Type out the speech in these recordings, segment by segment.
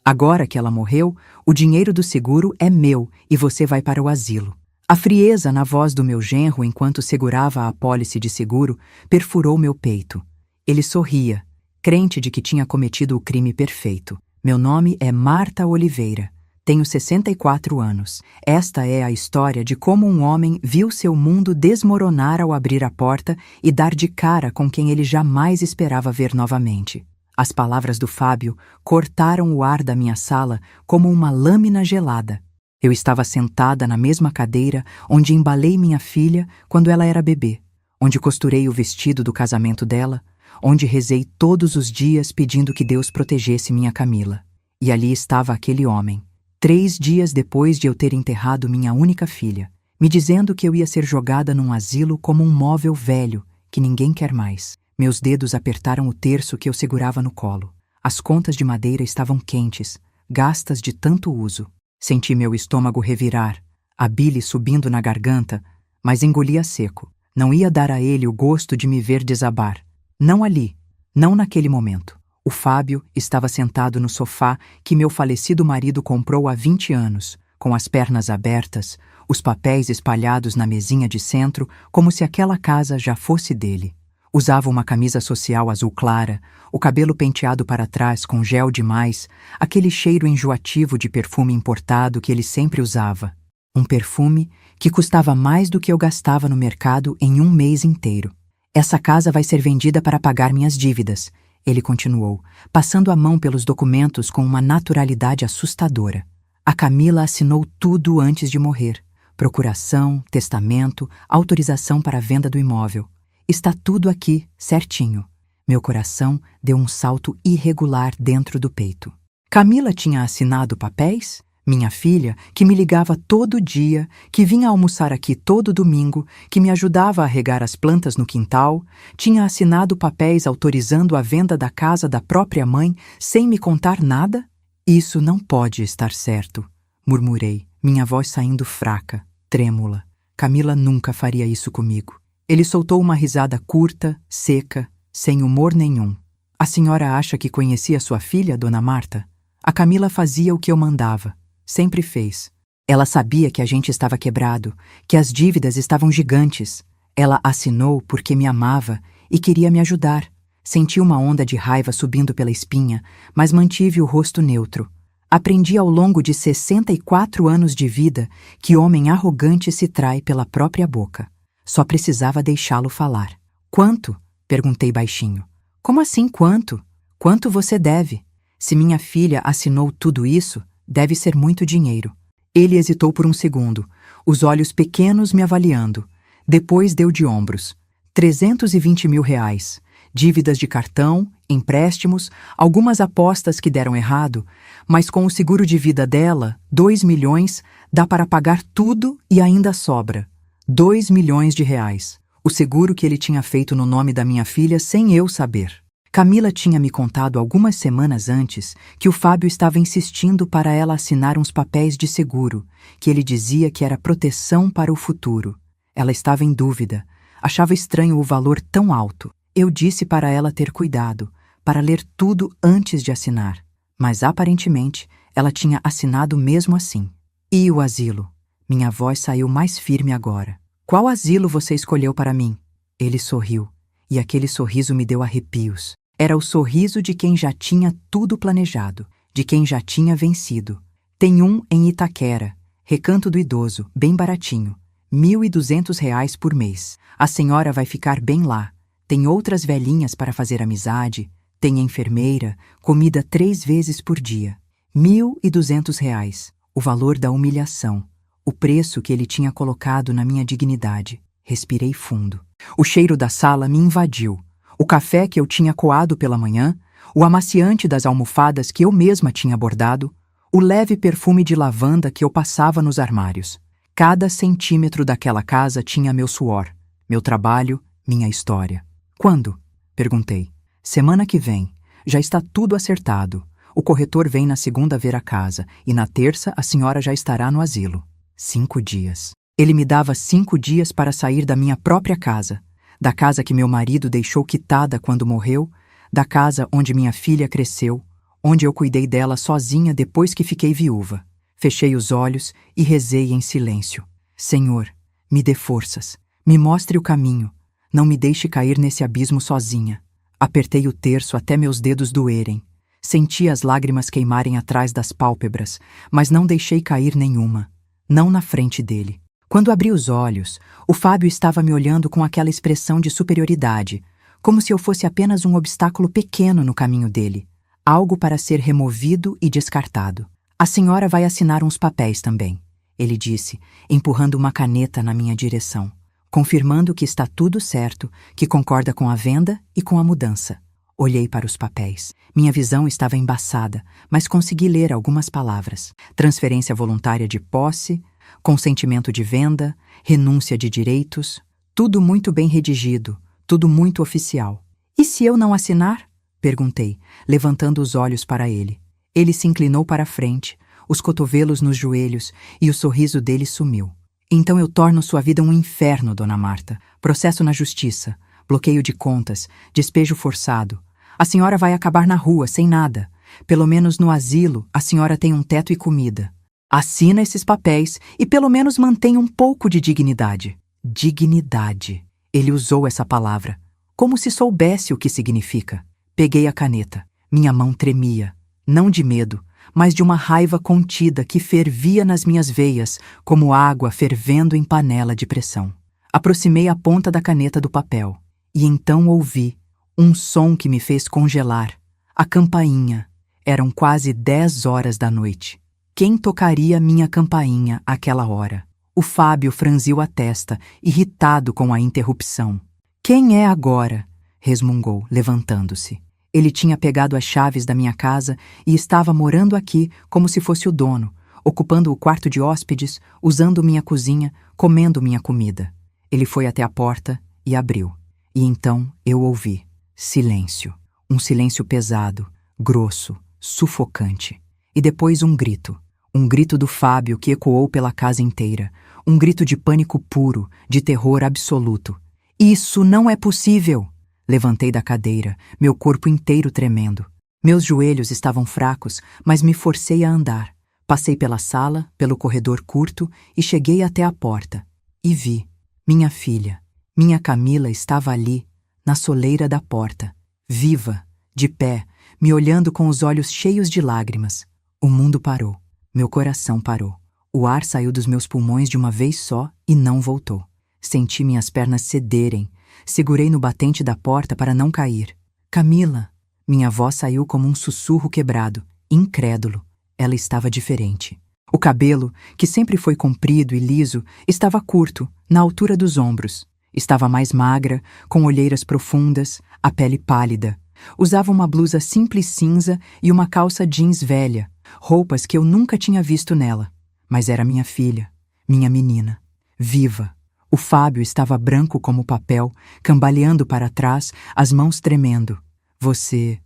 Agora que ela morreu, o dinheiro do seguro é meu e você vai para o asilo. A frieza na voz do meu genro enquanto segurava a apólice de seguro perfurou meu peito. Ele sorria, crente de que tinha cometido o crime perfeito. Meu nome é Marta Oliveira. Tenho 64 anos. Esta é a história de como um homem viu seu mundo desmoronar ao abrir a porta e dar de cara com quem ele jamais esperava ver novamente. As palavras do Fábio cortaram o ar da minha sala como uma lâmina gelada. Eu estava sentada na mesma cadeira onde embalei minha filha quando ela era bebê, onde costurei o vestido do casamento dela, onde rezei todos os dias pedindo que Deus protegesse minha Camila. E ali estava aquele homem, 3 dias depois de eu ter enterrado minha única filha, me dizendo que eu ia ser jogada num asilo como um móvel velho que ninguém quer mais. Meus dedos apertaram o terço que eu segurava no colo. As contas de madeira estavam quentes, gastas de tanto uso. Senti meu estômago revirar, a bile subindo na garganta, mas engoli a seco. Não ia dar a ele o gosto de me ver desabar. Não ali, não naquele momento. O Fábio estava sentado no sofá que meu falecido marido comprou há 20 anos, com as pernas abertas, os papéis espalhados na mesinha de centro, como se aquela casa já fosse dele. Usava uma camisa social azul clara, o cabelo penteado para trás com gel demais, aquele cheiro enjoativo de perfume importado que ele sempre usava. Um perfume que custava mais do que eu gastava no mercado em um mês inteiro. Essa casa vai ser vendida para pagar minhas dívidas, ele continuou, passando a mão pelos documentos com uma naturalidade assustadora. A Camila assinou tudo antes de morrer. Procuração, testamento, autorização para a venda do imóvel. Está tudo aqui, certinho. Meu coração deu um salto irregular dentro do peito. Camila tinha assinado papéis? Minha filha, que me ligava todo dia, que vinha almoçar aqui todo domingo, que me ajudava a regar as plantas no quintal, tinha assinado papéis autorizando a venda da casa da própria mãe sem me contar nada? Isso não pode estar certo, murmurei, minha voz saindo fraca, trêmula. Camila nunca faria isso comigo. Ele soltou uma risada curta, seca, sem humor nenhum. A senhora acha que conhecia sua filha, dona Marta? A Camila fazia o que eu mandava. Sempre fez. Ela sabia que a gente estava quebrado, que as dívidas estavam gigantes. Ela assinou porque me amava e queria me ajudar. Senti uma onda de raiva subindo pela espinha, mas mantive o rosto neutro. Aprendi ao longo de 64 anos de vida que homem arrogante se trai pela própria boca. Só precisava deixá-lo falar. Quanto? Perguntei baixinho. Como assim quanto? Quanto você deve? Se minha filha assinou tudo isso, deve ser muito dinheiro. Ele hesitou por um segundo, os olhos pequenos me avaliando. Depois deu de ombros. 320 mil reais. Dívidas de cartão, empréstimos, algumas apostas que deram errado, mas com o seguro de vida dela, 2 milhões, dá para pagar tudo e ainda sobra. 2 milhões de reais. O seguro que ele tinha feito no nome da minha filha sem eu saber. Camila tinha me contado algumas semanas antes que o Fábio estava insistindo para ela assinar uns papéis de seguro, que ele dizia que era proteção para o futuro. Ela estava em dúvida, achava estranho o valor tão alto. Eu disse para ela ter cuidado, para ler tudo antes de assinar. Mas aparentemente ela tinha assinado mesmo assim. E o asilo? Minha voz saiu mais firme agora. Qual asilo você escolheu para mim? Ele sorriu, e aquele sorriso me deu arrepios. Era o sorriso de quem já tinha tudo planejado, de quem já tinha vencido. Tem um em Itaquera, Recanto do Idoso, bem baratinho, R$ 1.200 por mês. A senhora vai ficar bem lá. Tem outras velhinhas para fazer amizade, tem enfermeira, comida 3 vezes por dia. R$ 1.200, o valor da humilhação. O preço que ele tinha colocado na minha dignidade. Respirei fundo. O cheiro da sala me invadiu. O café que eu tinha coado pela manhã, o amaciante das almofadas que eu mesma tinha bordado, o leve perfume de lavanda que eu passava nos armários. Cada centímetro daquela casa tinha meu suor, meu trabalho, minha história. Quando? Perguntei. Semana que vem. Já está tudo acertado. O corretor vem na segunda ver a casa e na terça a senhora já estará no asilo. 5 dias. Ele me dava 5 dias para sair da minha própria casa, da casa que meu marido deixou quitada quando morreu, da casa onde minha filha cresceu, onde eu cuidei dela sozinha depois que fiquei viúva. Fechei os olhos e rezei em silêncio. Senhor, me dê forças, me mostre o caminho, não me deixe cair nesse abismo sozinha. Apertei o terço até meus dedos doerem. Senti as lágrimas queimarem atrás das pálpebras, mas não deixei cair nenhuma, não na frente dele. Quando abri os olhos, o Fábio estava me olhando com aquela expressão de superioridade, como se eu fosse apenas um obstáculo pequeno no caminho dele, algo para ser removido e descartado. A senhora vai assinar uns papéis também, ele disse, empurrando uma caneta na minha direção, confirmando que está tudo certo, que concorda com a venda e com a mudança. Olhei para os papéis. Minha visão estava embaçada, mas consegui ler algumas palavras. Transferência voluntária de posse, consentimento de venda, renúncia de direitos, tudo muito bem redigido, tudo muito oficial. E se eu não assinar? Perguntei, levantando os olhos para ele. Ele se inclinou para a frente, os cotovelos nos joelhos, e o sorriso dele sumiu. Então eu torno sua vida um inferno, dona Marta. Processo na justiça, bloqueio de contas, despejo forçado. A senhora vai acabar na rua, sem nada. Pelo menos no asilo, a senhora tem um teto e comida. Assina esses papéis e pelo menos mantém um pouco de dignidade. Dignidade. Ele usou essa palavra, como se soubesse o que significa. Peguei a caneta. Minha mão tremia, não de medo, mas de uma raiva contida que fervia nas minhas veias, como água fervendo em panela de pressão. Aproximei a ponta da caneta do papel, e então ouvi um som que me fez congelar. A campainha. Eram quase 10 horas da noite. Quem tocaria minha campainha àquela hora? O Fábio franziu a testa, irritado com a interrupção. Quem é agora? Resmungou, levantando-se. Ele tinha pegado as chaves da minha casa e estava morando aqui como se fosse o dono, ocupando o quarto de hóspedes, usando minha cozinha, comendo minha comida. Ele foi até a porta e abriu. E então eu ouvi. Silêncio. Um silêncio pesado, grosso, sufocante. E depois um grito. Um grito do Fábio que ecoou pela casa inteira. Um grito de pânico puro, de terror absoluto. Isso não é possível! Levantei da cadeira, meu corpo inteiro tremendo. Meus joelhos estavam fracos, mas me forcei a andar. Passei pela sala, pelo corredor curto e cheguei até a porta. E vi. Minha filha, minha Camila estava ali, na soleira da porta, viva, de pé, me olhando com os olhos cheios de lágrimas. O mundo parou. Meu coração parou. O ar saiu dos meus pulmões de uma vez só e não voltou. Senti minhas pernas cederem. Segurei no batente da porta para não cair. Camila! Minha voz saiu como um sussurro quebrado, incrédulo. Ela estava diferente. O cabelo, que sempre foi comprido e liso, estava curto, na altura dos ombros. Estava mais magra, com olheiras profundas, a pele pálida. Usava uma blusa simples cinza e uma calça jeans velha, roupas que eu nunca tinha visto nela. Mas era minha filha, minha menina, viva. O Fábio estava branco como papel, cambaleando para trás, as mãos tremendo. Você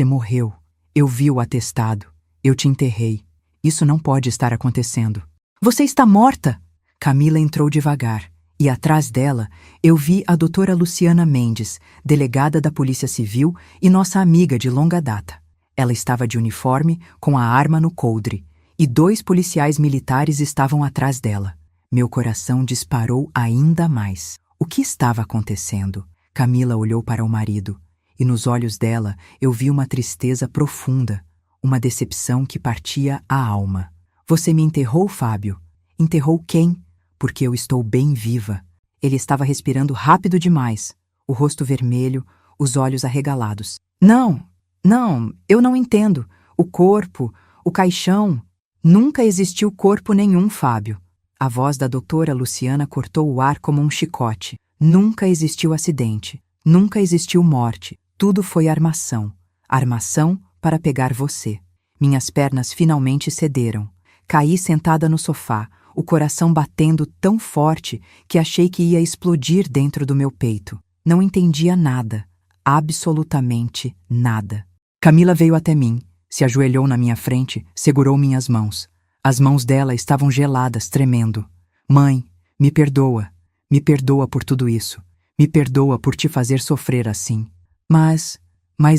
morreu. Eu vi o atestado. Eu te enterrei. Isso não pode estar acontecendo. Você está morta! Camila entrou devagar. E atrás dela, eu vi a doutora Luciana Mendes, delegada da Polícia Civil e nossa amiga de longa data. Ela estava de uniforme, com a arma no coldre, e 2 policiais militares estavam atrás dela. Meu coração disparou ainda mais. O que estava acontecendo? Camila olhou para o marido, e nos olhos dela eu vi uma tristeza profunda, uma decepção que partia a alma. Você me enterrou, Fábio? Enterrou quem? Porque eu estou bem viva. Ele estava respirando rápido demais, o rosto vermelho, os olhos arregalados. Não, eu não entendo. O corpo, o caixão. Nunca existiu corpo nenhum, Fábio. A voz da doutora Luciana cortou o ar como um chicote. Nunca existiu acidente. Nunca existiu morte. Tudo foi armação. Armação para pegar você. Minhas pernas finalmente cederam. Caí sentada no sofá, o coração batendo tão forte que achei que ia explodir dentro do meu peito. Não entendia nada. Absolutamente nada. Camila veio até mim, se ajoelhou na minha frente, segurou minhas mãos. As mãos dela estavam geladas, tremendo. Mãe, me perdoa. Me perdoa por tudo isso. Me perdoa por te fazer sofrer assim. Mas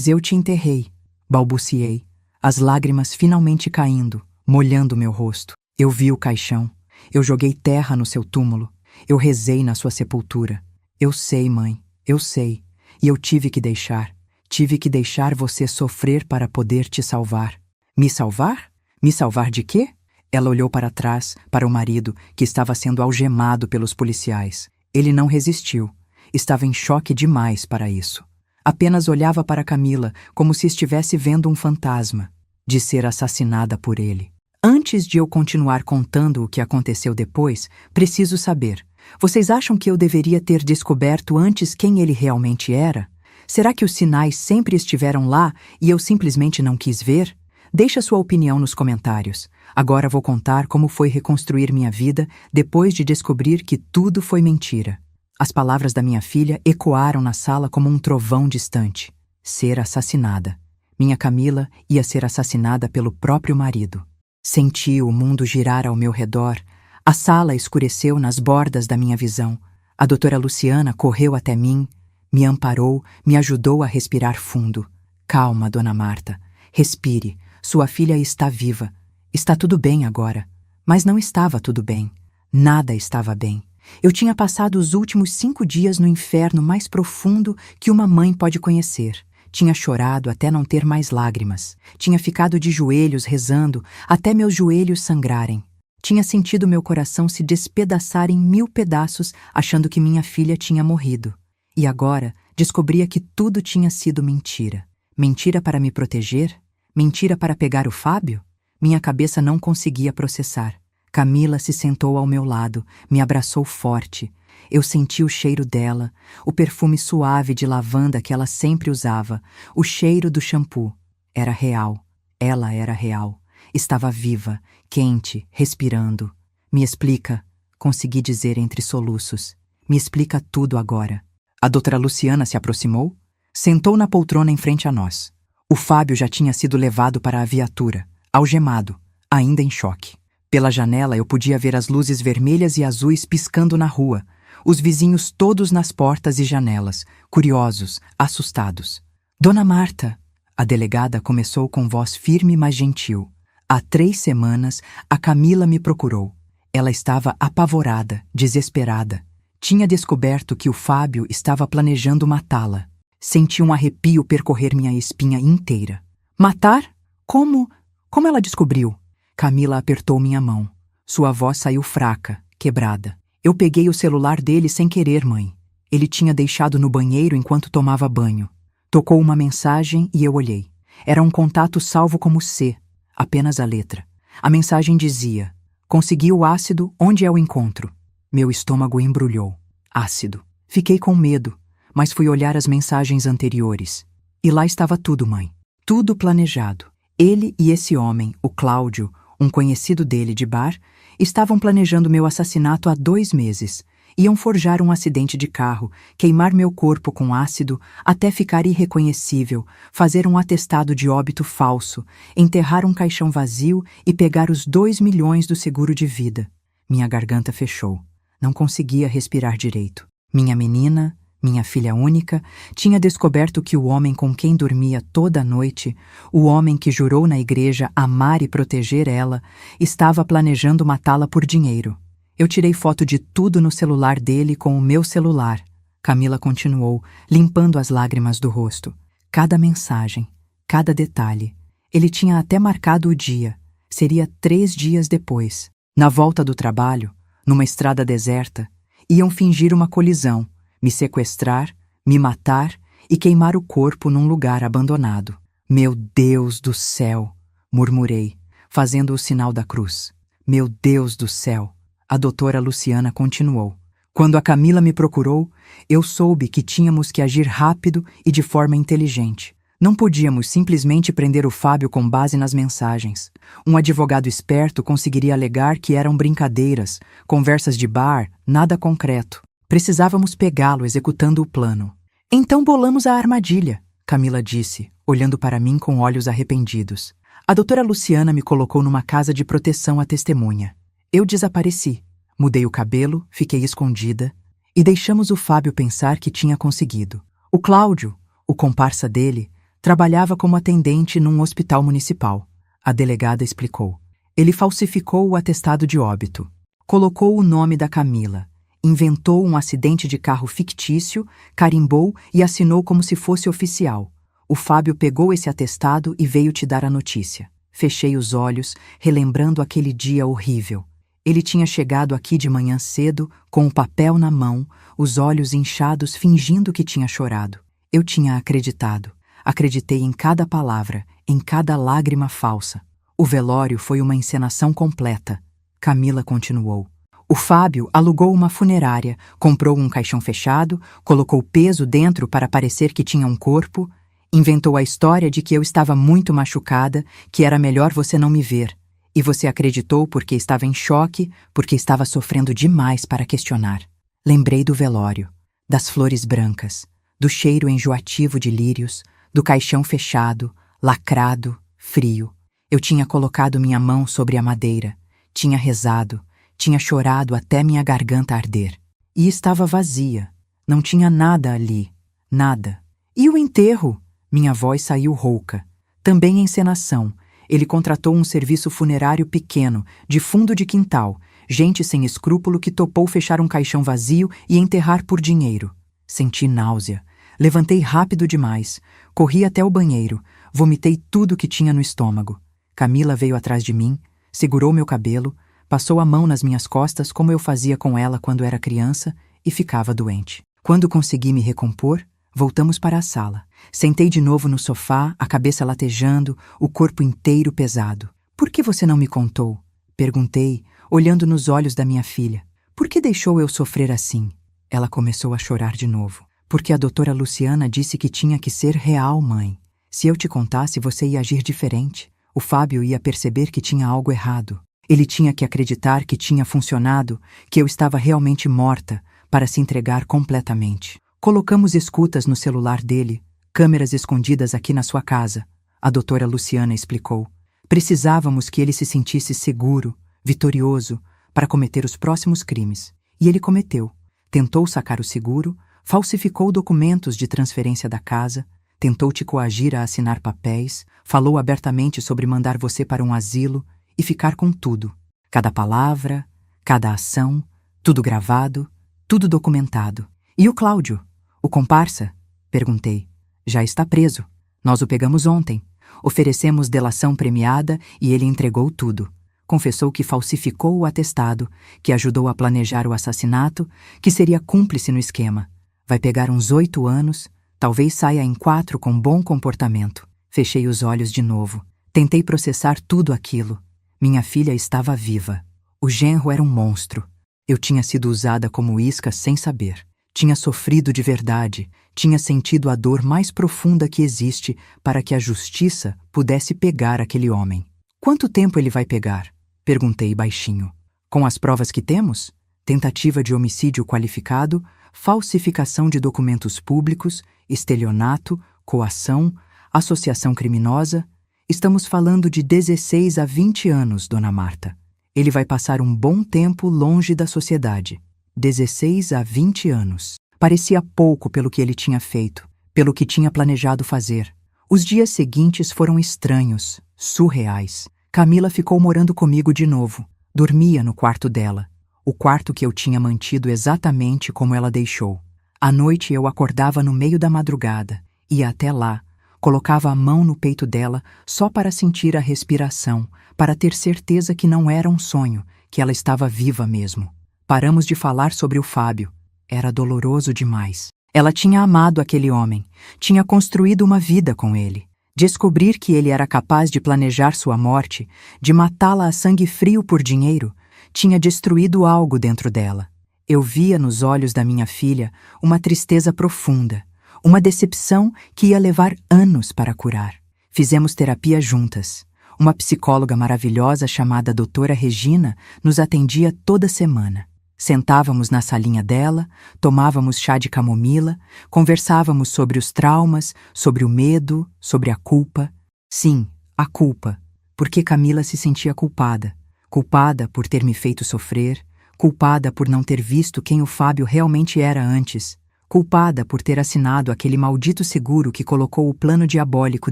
eu te enterrei, balbuciei. as lágrimas finalmente caindo, molhando meu rosto. Eu vi o caixão. Eu joguei terra no seu túmulo. Eu rezei na sua sepultura. Eu sei, mãe, eu sei. E eu tive que deixar. Tive que deixar você sofrer para poder te salvar. Me salvar? Me salvar de quê? Ela olhou para trás, para o marido, que estava sendo algemado pelos policiais. Ele não resistiu. Estava em choque demais para isso. Apenas olhava para Camila, como se estivesse vendo um fantasma, de ser assassinada por ele. Antes de eu continuar contando o que aconteceu depois, preciso saber. Vocês acham que eu deveria ter descoberto antes quem ele realmente era? Será que os sinais sempre estiveram lá e eu simplesmente não quis ver? Deixa sua opinião nos comentários. Agora vou contar como foi reconstruir minha vida depois de descobrir que tudo foi mentira. As palavras da minha filha ecoaram na sala como um trovão distante. Ser assassinada. Minha Camila ia ser assassinada pelo próprio marido. Senti o mundo girar ao meu redor. A sala escureceu nas bordas da minha visão. A doutora Luciana correu até mim, me amparou, me ajudou a respirar fundo. Calma, dona Marta. Respire. Sua filha está viva. Está tudo bem agora. Mas não estava tudo bem. Nada estava bem. Eu tinha passado os últimos 5 dias no inferno mais profundo que uma mãe pode conhecer. Tinha chorado até não ter mais lágrimas. Tinha ficado de joelhos rezando até meus joelhos sangrarem. Tinha sentido meu coração se despedaçar em 1000 pedaços, achando que minha filha tinha morrido. E agora descobria que tudo tinha sido mentira. Mentira para me proteger? Mentira para pegar o Fábio? Minha cabeça não conseguia processar. Camila se sentou ao meu lado, me abraçou forte. Eu senti o cheiro dela, o perfume suave de lavanda que ela sempre usava, o cheiro do shampoo. Era real. Ela era real. Estava viva, quente, respirando. Me explica, consegui dizer entre soluços. Me explica tudo agora. A doutora Luciana se aproximou, sentou na poltrona em frente a nós. O Fábio já tinha sido levado para a viatura, algemado, ainda em choque. Pela janela eu podia ver as luzes vermelhas e azuis piscando na rua, os vizinhos todos nas portas e janelas, curiosos, assustados. Dona Marta, a delegada começou com voz firme mas gentil. Há 3 semanas, a Camila me procurou. Ela estava apavorada, desesperada. Tinha descoberto que o Fábio estava planejando matá-la. Senti um arrepio percorrer minha espinha inteira. Matar? Como? Como ela descobriu? Camila apertou minha mão. Sua voz saiu fraca, quebrada. Eu peguei o celular dele sem querer, mãe. Ele tinha deixado no banheiro enquanto tomava banho. Tocou uma mensagem e eu olhei. Era um contato salvo como C, apenas a letra. A mensagem dizia: consegui o ácido, onde é o encontro? Meu estômago embrulhou. Ácido. Fiquei com medo, mas fui olhar as mensagens anteriores. E lá estava tudo, mãe. Tudo planejado. Ele e esse homem, o Cláudio, um conhecido dele de bar, estavam planejando meu assassinato há 2 meses. Iam forjar um acidente de carro, queimar meu corpo com ácido até ficar irreconhecível, fazer um atestado de óbito falso, enterrar um caixão vazio e pegar os 2 milhões do seguro de vida. Minha garganta fechou. Não conseguia respirar direito. Minha menina, minha filha única, tinha descoberto que o homem com quem dormia toda noite, o homem que jurou na igreja amar e proteger ela, estava planejando matá-la por dinheiro. Eu tirei foto de tudo no celular dele com o meu celular. Camila continuou, limpando as lágrimas do rosto. Cada mensagem, cada detalhe. Ele tinha até marcado o dia. Seria 3 dias depois. Na volta do trabalho, numa estrada deserta, iam fingir uma colisão, me sequestrar, me matar e queimar o corpo num lugar abandonado. Meu Deus do céu! Murmurei, fazendo o sinal da cruz. Meu Deus do céu! A doutora Luciana continuou. Quando a Camila me procurou, eu soube que tínhamos que agir rápido e de forma inteligente. Não podíamos simplesmente prender o Fábio com base nas mensagens. Um advogado esperto conseguiria alegar que eram brincadeiras, conversas de bar, nada concreto. Precisávamos pegá-lo executando o plano. Então bolamos a armadilha, Camila disse, olhando para mim com olhos arrependidos. A doutora Luciana me colocou numa casa de proteção à testemunha. Eu desapareci, mudei o cabelo, fiquei escondida e deixamos o Fábio pensar que tinha conseguido. O Cláudio, o comparsa dele, Trabalhava como atendente num hospital municipal. A delegada explicou. Ele falsificou o atestado de óbito. Colocou o nome da Camila. Inventou um acidente de carro fictício, carimbou e assinou como se fosse oficial. O Fábio pegou esse atestado e veio te dar a notícia. Fechei os olhos, relembrando aquele dia horrível. Ele tinha chegado aqui de manhã cedo, com o papel na mão, os olhos inchados, fingindo que tinha chorado. Eu tinha acreditado. Acreditei em cada palavra, em cada lágrima falsa. O velório foi uma encenação completa. Camila continuou. O Fábio alugou uma funerária, comprou um caixão fechado, colocou peso dentro para parecer que tinha um corpo, inventou a história de que eu estava muito machucada, que era melhor você não me ver. E você acreditou porque estava em choque, porque estava sofrendo demais para questionar. Lembrei do velório, das flores brancas, do cheiro enjoativo de lírios, do caixão fechado, lacrado, frio. Eu tinha colocado minha mão sobre a madeira, tinha rezado, tinha chorado até minha garganta arder. E estava vazia, não tinha nada ali, nada. E o enterro? Minha voz saiu rouca. Também encenação. Ele contratou um serviço funerário pequeno, de fundo de quintal, gente sem escrúpulo que topou fechar um caixão vazio e enterrar por dinheiro. Senti náusea. Levantei rápido demais. Corri até o banheiro. Vomitei tudo que tinha no estômago. Camila veio atrás de mim, segurou meu cabelo, passou a mão nas minhas costas como eu fazia com ela quando era criança e ficava doente. Quando consegui me recompor, voltamos para a sala. Sentei de novo no sofá, a cabeça latejando, o corpo inteiro pesado. Por que você não me contou? Perguntei, olhando nos olhos da minha filha. Por que deixou eu sofrer assim? Ela começou a chorar de novo. Porque a doutora Luciana disse que tinha que ser real, mãe. Se eu te contasse, você ia agir diferente. O Fábio ia perceber que tinha algo errado. Ele tinha que acreditar que tinha funcionado, que eu estava realmente morta, para se entregar completamente. Colocamos escutas no celular dele, câmeras escondidas aqui na sua casa, a doutora Luciana explicou. Precisávamos que ele se sentisse seguro, vitorioso, para cometer os próximos crimes. E ele cometeu. Tentou sacar o seguro, falsificou documentos de transferência da casa, tentou te coagir a assinar papéis, falou abertamente sobre mandar você para um asilo e ficar com tudo. Cada palavra, cada ação, tudo gravado, tudo documentado. E o Cláudio? O comparsa? Perguntei. Já está preso. Nós o pegamos ontem. Oferecemos delação premiada e ele entregou tudo. Confessou que falsificou o atestado, que ajudou a planejar o assassinato, que seria cúmplice no esquema. Vai pegar uns 8 anos, talvez saia em 4 com bom comportamento. Fechei os olhos de novo. Tentei processar tudo aquilo. Minha filha estava viva. O genro era um monstro. Eu tinha sido usada como isca sem saber. Tinha sofrido de verdade, tinha sentido a dor mais profunda que existe para que a justiça pudesse pegar aquele homem. Quanto tempo ele vai pegar? Perguntei baixinho. Com as provas que temos? Tentativa de homicídio qualificado, falsificação de documentos públicos, estelionato, coação, associação criminosa. Estamos falando de 16 a 20 anos, dona Marta. Ele vai passar um bom tempo longe da sociedade. 16 a 20 anos. Parecia pouco pelo que ele tinha feito, pelo que tinha planejado fazer. Os dias seguintes foram estranhos, surreais. Camila ficou morando comigo de novo. Dormia no quarto dela, o quarto que eu tinha mantido exatamente como ela deixou. À noite eu acordava no meio da madrugada, ia até lá, colocava a mão no peito dela só para sentir a respiração, para ter certeza que não era um sonho, que ela estava viva mesmo. Paramos de falar sobre o Fábio. Era doloroso demais. Ela tinha amado aquele homem, tinha construído uma vida com ele. Descobrir que ele era capaz de planejar sua morte, de matá-la a sangue frio por dinheiro, tinha destruído algo dentro dela. Eu via nos olhos da minha filha uma tristeza profunda, uma decepção que ia levar anos para curar. Fizemos terapia juntas. Uma psicóloga maravilhosa chamada doutora Regina nos atendia toda semana. Sentávamos na salinha dela, tomávamos chá de camomila, conversávamos sobre os traumas, sobre o medo, sobre a culpa. Sim, a culpa, porque Camila se sentia culpada. Culpada por ter me feito sofrer, culpada por não ter visto quem o Fábio realmente era antes, culpada por ter assinado aquele maldito seguro que colocou o plano diabólico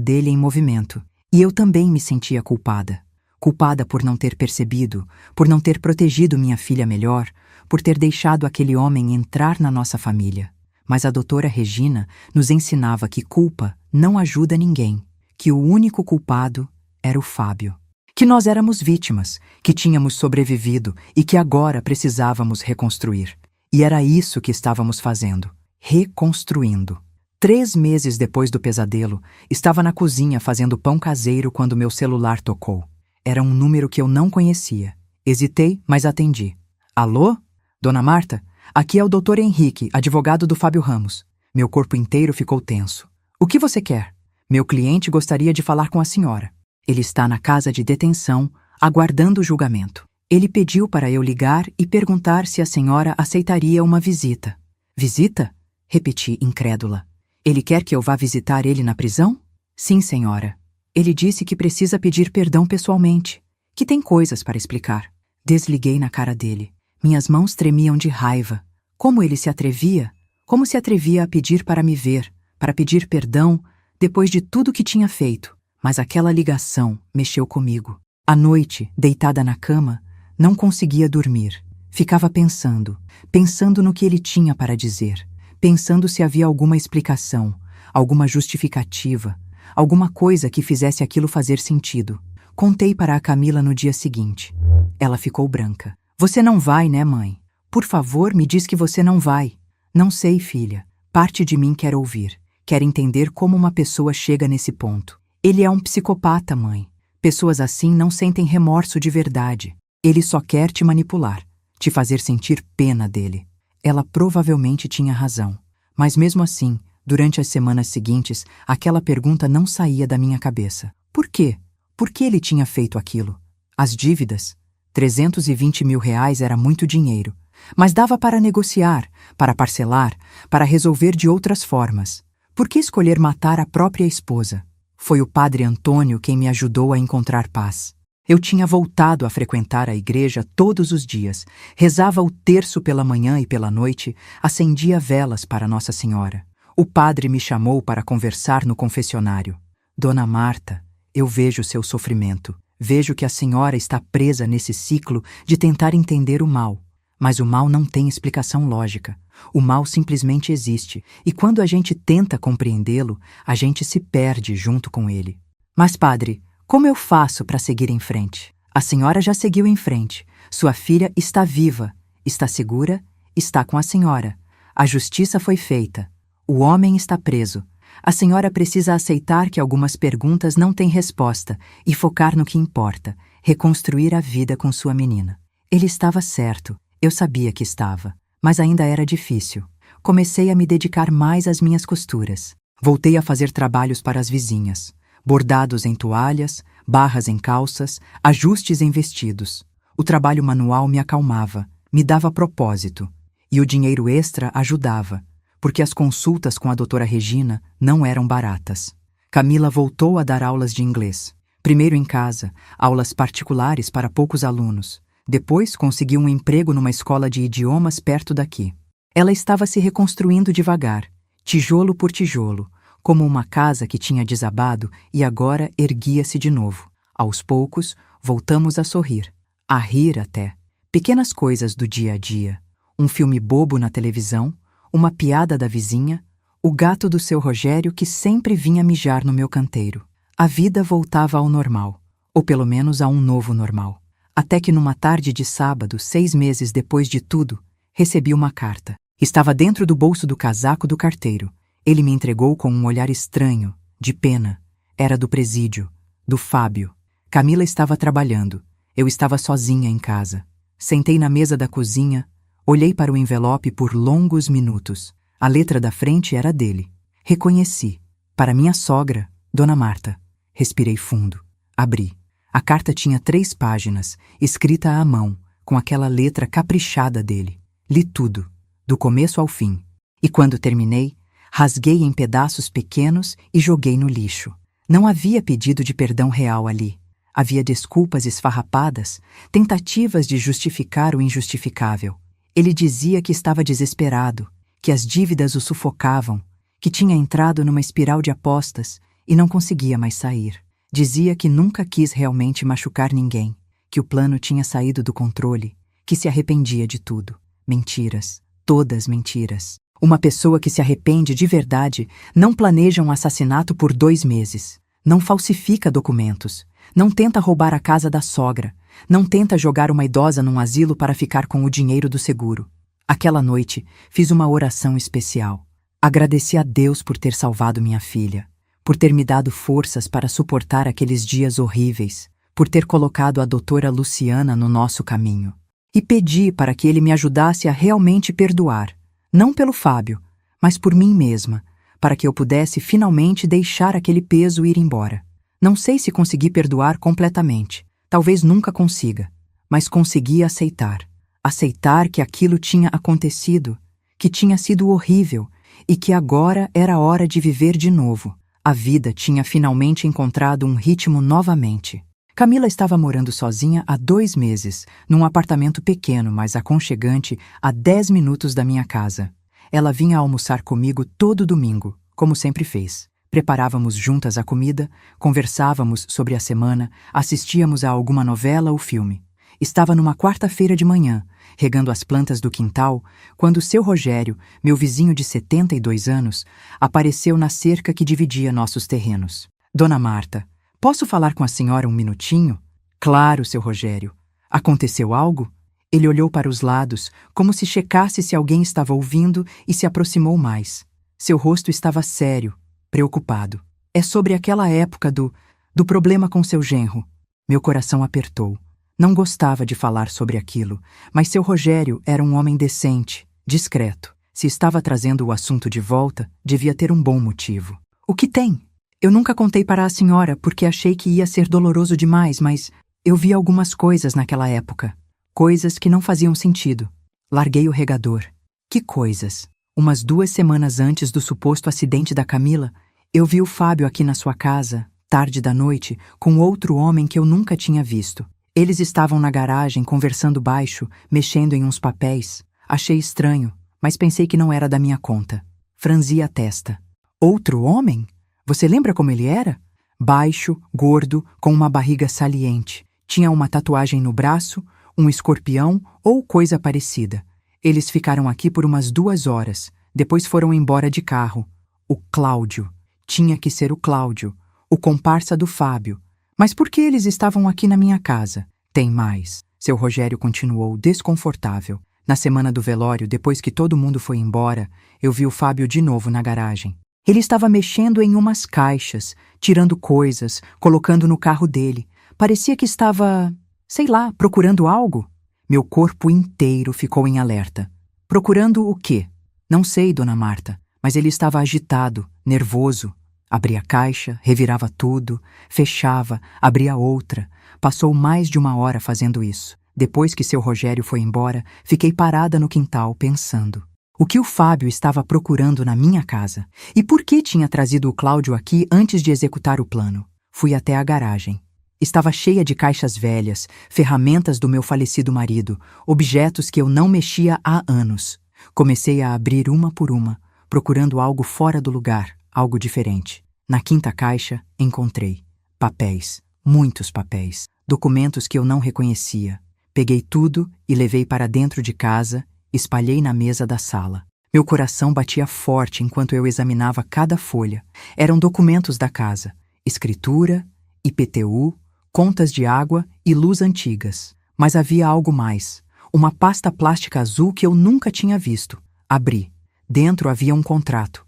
dele em movimento. E eu também me sentia culpada. Culpada por não ter percebido, por não ter protegido minha filha melhor, por ter deixado aquele homem entrar na nossa família. Mas a doutora Regina nos ensinava que culpa não ajuda ninguém, que o único culpado era o Fábio. Que nós éramos vítimas, que tínhamos sobrevivido e que agora precisávamos reconstruir. E era isso que estávamos fazendo, reconstruindo. 3 meses depois do pesadelo, estava na cozinha fazendo pão caseiro quando meu celular tocou. Era um número que eu não conhecia. Hesitei, mas atendi. Alô? Dona Marta? Aqui é o Dr. Henrique, advogado do Fábio Ramos. Meu corpo inteiro ficou tenso. O que você quer? Meu cliente gostaria de falar com a senhora. Ele está na casa de detenção, aguardando o julgamento. Ele pediu para eu ligar e perguntar se a senhora aceitaria uma visita. Visita? Repeti, incrédula. Ele quer que eu vá visitar ele na prisão? Sim, senhora. Ele disse que precisa pedir perdão pessoalmente, que tem coisas para explicar. Desliguei na cara dele. Minhas mãos tremiam de raiva. Como ele se atrevia? Como se atrevia a pedir para me ver, para pedir perdão, depois de tudo que tinha feito? Mas aquela ligação mexeu comigo. À noite, deitada na cama, não conseguia dormir. Ficava pensando no que ele tinha para dizer, pensando se havia alguma explicação, alguma justificativa, alguma coisa que fizesse aquilo fazer sentido. Contei para a Camila no dia seguinte. Ela ficou branca. Você não vai, né, mãe? Por favor, me diz que você não vai. Não sei, filha. Parte de mim quer ouvir. Quer entender como uma pessoa chega nesse ponto. Ele é um psicopata, mãe. Pessoas assim não sentem remorso de verdade. Ele só quer te manipular, te fazer sentir pena dele. Ela provavelmente tinha razão. Mas mesmo assim, durante as semanas seguintes, aquela pergunta não saía da minha cabeça. Por quê? Por que ele tinha feito aquilo? As dívidas? 320 mil reais era muito dinheiro. Mas dava para negociar, para parcelar, para resolver de outras formas. Por que escolher matar a própria esposa? Foi o padre Antônio quem me ajudou a encontrar paz. Eu tinha voltado a frequentar a igreja todos os dias, rezava o terço pela manhã e pela noite, acendia velas para Nossa Senhora. O padre me chamou para conversar no confessionário. Dona Marta, eu vejo seu sofrimento. Vejo que a senhora está presa nesse ciclo de tentar entender o mal. Mas o mal não tem explicação lógica. O mal simplesmente existe, e quando a gente tenta compreendê-lo, a gente se perde junto com ele. Mas, padre, como eu faço para seguir em frente? A senhora já seguiu em frente. Sua filha está viva, está segura, está com a senhora. A justiça foi feita. O homem está preso. A senhora precisa aceitar que algumas perguntas não têm resposta e focar no que importa, reconstruir a vida com sua menina. Ele estava certo, eu sabia que estava, mas ainda era difícil. Comecei a me dedicar mais às minhas costuras. Voltei a fazer trabalhos para as vizinhas, bordados em toalhas, barras em calças, ajustes em vestidos. O trabalho manual me acalmava, me dava propósito, e o dinheiro extra ajudava, porque as consultas com a doutora Regina não eram baratas. Camila voltou a dar aulas de inglês. Primeiro em casa, aulas particulares para poucos alunos. Depois conseguiu um emprego numa escola de idiomas perto daqui. Ela estava se reconstruindo devagar, tijolo por tijolo, como uma casa que tinha desabado e agora erguia-se de novo. Aos poucos, voltamos a sorrir, a rir até. Pequenas coisas do dia a dia. Um filme bobo na televisão, uma piada da vizinha, o gato do seu Rogério que sempre vinha mijar no meu canteiro. A vida voltava ao normal, ou pelo menos a um novo normal. Até que numa tarde de sábado, 6 meses depois de tudo, recebi uma carta. Estava dentro do bolso do casaco do carteiro. Ele me entregou com um olhar estranho, de pena. Era do presídio, do Fábio. Camila estava trabalhando. Eu estava sozinha em casa. Sentei na mesa da cozinha. Olhei para o envelope por longos minutos. A letra da frente era dele. Reconheci. Para minha sogra, Dona Marta. Respirei fundo. Abri. A carta tinha 3 páginas, escrita à mão, com aquela letra caprichada dele. Li tudo, do começo ao fim. E quando terminei, rasguei em pedaços pequenos e joguei no lixo. Não havia pedido de perdão real ali. Havia desculpas esfarrapadas, tentativas de justificar o injustificável. Ele dizia que estava desesperado, que as dívidas o sufocavam, que tinha entrado numa espiral de apostas e não conseguia mais sair. Dizia que nunca quis realmente machucar ninguém, que o plano tinha saído do controle, que se arrependia de tudo. Mentiras, todas mentiras. Uma pessoa que se arrepende de verdade não planeja um assassinato por 2 meses, não falsifica documentos, não tenta roubar a casa da sogra, não tenta jogar uma idosa num asilo para ficar com o dinheiro do seguro. Aquela noite, fiz uma oração especial. Agradeci a Deus por ter salvado minha filha, por ter me dado forças para suportar aqueles dias horríveis, por ter colocado a doutora Luciana no nosso caminho. E pedi para que ele me ajudasse a realmente perdoar, não pelo Fábio, mas por mim mesma, para que eu pudesse finalmente deixar aquele peso ir embora. Não sei se consegui perdoar completamente, talvez nunca consiga, mas consegui aceitar. Aceitar que aquilo tinha acontecido, que tinha sido horrível e que agora era hora de viver de novo. A vida tinha finalmente encontrado um ritmo novamente. Camila estava morando sozinha há 2 meses, num apartamento pequeno, mas aconchegante, a 10 minutos da minha casa. Ela vinha almoçar comigo todo domingo, como sempre fez. Preparávamos juntas a comida, conversávamos sobre a semana, assistíamos a alguma novela ou filme. Estava numa quarta-feira de manhã, regando as plantas do quintal, quando seu Rogério, meu vizinho de 72 anos, apareceu na cerca que dividia nossos terrenos. Dona Marta, posso falar com a senhora um minutinho? Claro, seu Rogério. Aconteceu algo? Ele olhou para os lados, como se checasse se alguém estava ouvindo e se aproximou mais. Seu rosto estava sério, preocupado. É sobre aquela época do problema com seu genro. Meu coração apertou. Não gostava de falar sobre aquilo, mas seu Rogério era um homem decente, discreto. Se estava trazendo o assunto de volta, devia ter um bom motivo. O que tem? Eu nunca contei para a senhora porque achei que ia ser doloroso demais, mas eu vi algumas coisas naquela época. Coisas que não faziam sentido. Larguei o regador. Que coisas? Umas 2 semanas antes do suposto acidente da Camila, eu vi o Fábio aqui na sua casa, tarde da noite, com outro homem que eu nunca tinha visto. Eles estavam na garagem conversando baixo, mexendo em uns papéis. Achei estranho, mas pensei que não era da minha conta. Franzi a testa. Outro homem? Você lembra como ele era? Baixo, gordo, com uma barriga saliente. Tinha uma tatuagem no braço, um escorpião ou coisa parecida. Eles ficaram aqui por umas 2 horas. Depois foram embora de carro. O Cláudio. Tinha que ser o Cláudio, o comparsa do Fábio. Mas por que eles estavam aqui na minha casa? Tem mais. Seu Rogério continuou desconfortável. Na semana do velório, depois que todo mundo foi embora, eu vi o Fábio de novo na garagem. Ele estava mexendo em umas caixas, tirando coisas, colocando no carro dele. Parecia que estava, sei lá, procurando algo. Meu corpo inteiro ficou em alerta. Procurando o quê? Não sei, dona Marta, mas ele estava agitado, nervoso. Abria a caixa, revirava tudo, fechava, abria outra. Passou mais de 1 hora fazendo isso. Depois que seu Rogério foi embora, fiquei parada no quintal pensando. O que o Fábio estava procurando na minha casa? E por que tinha trazido o Cláudio aqui antes de executar o plano? Fui até a garagem. Estava cheia de caixas velhas, ferramentas do meu falecido marido, objetos que eu não mexia há anos. Comecei a abrir uma por uma, procurando algo fora do lugar, algo diferente. Na 5ª caixa, encontrei papéis, muitos papéis, documentos que eu não reconhecia. Peguei tudo e levei para dentro de casa, espalhei na mesa da sala. Meu coração batia forte enquanto eu examinava cada folha. Eram documentos da casa, escritura, IPTU, contas de água e luz antigas. Mas havia algo mais, uma pasta plástica azul que eu nunca tinha visto. Abri. Dentro havia um contrato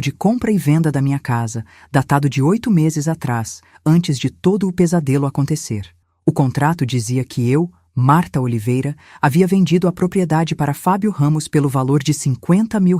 de compra e venda da minha casa, datado de 8 meses atrás, antes de todo o pesadelo acontecer. O contrato dizia que eu, Marta Oliveira, havia vendido a propriedade para Fábio Ramos pelo valor de R$50 mil.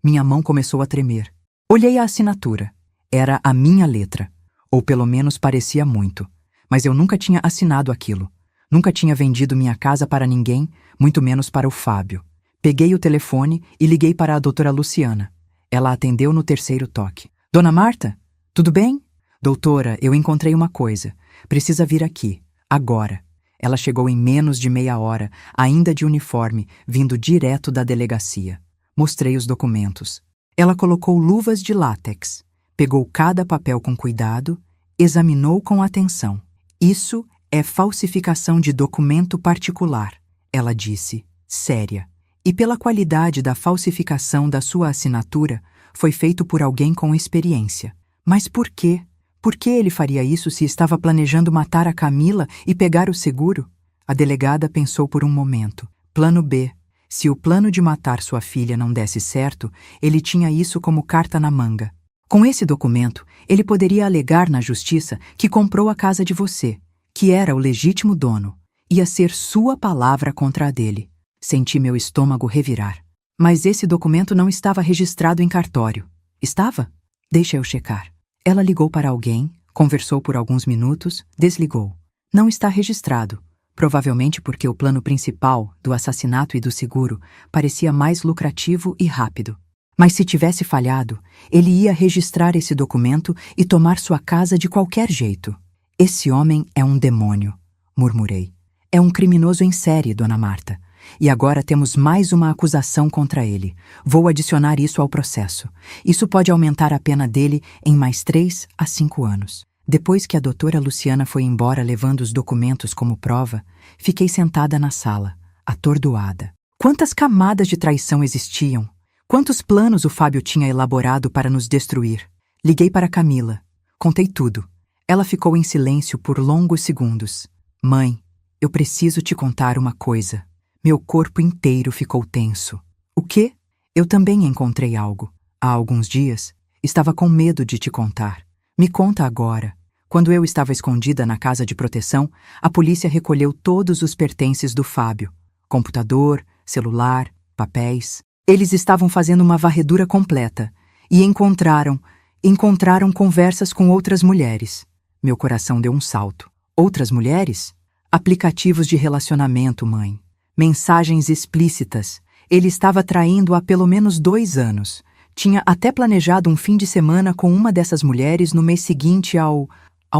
Minha mão começou a tremer. Olhei a assinatura. Era a minha letra. Ou pelo menos parecia muito. Mas eu nunca tinha assinado aquilo. Nunca tinha vendido minha casa para ninguém, muito menos para o Fábio. Peguei o telefone e liguei para a doutora Luciana. Ela atendeu no 3º toque. Dona Marta, tudo bem? Doutora, eu encontrei uma coisa. Precisa vir aqui, agora. Ela chegou em menos de meia hora, ainda de uniforme, vindo direto da delegacia. Mostrei os documentos. Ela colocou luvas de látex, pegou cada papel com cuidado, examinou com atenção. Isso é falsificação de documento particular, ela disse, séria. E pela qualidade da falsificação da sua assinatura, foi feito por alguém com experiência. Mas por quê? Por que ele faria isso se estava planejando matar a Camila e pegar o seguro? A delegada pensou por um momento. Plano B. Se o plano de matar sua filha não desse certo, ele tinha isso como carta na manga. Com esse documento, ele poderia alegar na justiça que comprou a casa de você, que era o legítimo dono. Ia ser sua palavra contra a dele. Senti meu estômago revirar. Mas esse documento não estava registrado em cartório. Estava? Deixa eu checar. Ela ligou para alguém, conversou por alguns minutos, desligou. Não está registrado. Provavelmente porque o plano principal, do assassinato e do seguro, parecia mais lucrativo e rápido. Mas se tivesse falhado, ele ia registrar esse documento e tomar sua casa de qualquer jeito. Esse homem é um demônio, murmurei. É um criminoso em série, Dona Marta. E agora temos mais uma acusação contra ele. Vou adicionar isso ao processo. Isso pode aumentar a pena dele em mais 3 a 5 anos. Depois que a doutora Luciana foi embora levando os documentos como prova, fiquei sentada na sala, atordoada. Quantas camadas de traição existiam? Quantos planos o Fábio tinha elaborado para nos destruir? Liguei para Camila. Contei tudo. Ela ficou em silêncio por longos segundos. Mãe, eu preciso te contar uma coisa. Meu corpo inteiro ficou tenso. O quê? Eu também encontrei algo. Há alguns dias, estava com medo de te contar. Me conta agora. Quando eu estava escondida na casa de proteção, a polícia recolheu todos os pertences do Fábio. Computador, celular, papéis. Eles estavam fazendo uma varredura completa e encontraram conversas com outras mulheres. Meu coração deu um salto. Outras mulheres? Aplicativos de relacionamento, mãe. Mensagens explícitas. Ele estava traindo há pelo menos 2 anos. Tinha até planejado um fim de semana com uma dessas mulheres no mês seguinte ao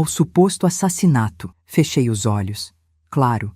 suposto assassinato. Fechei os olhos. Claro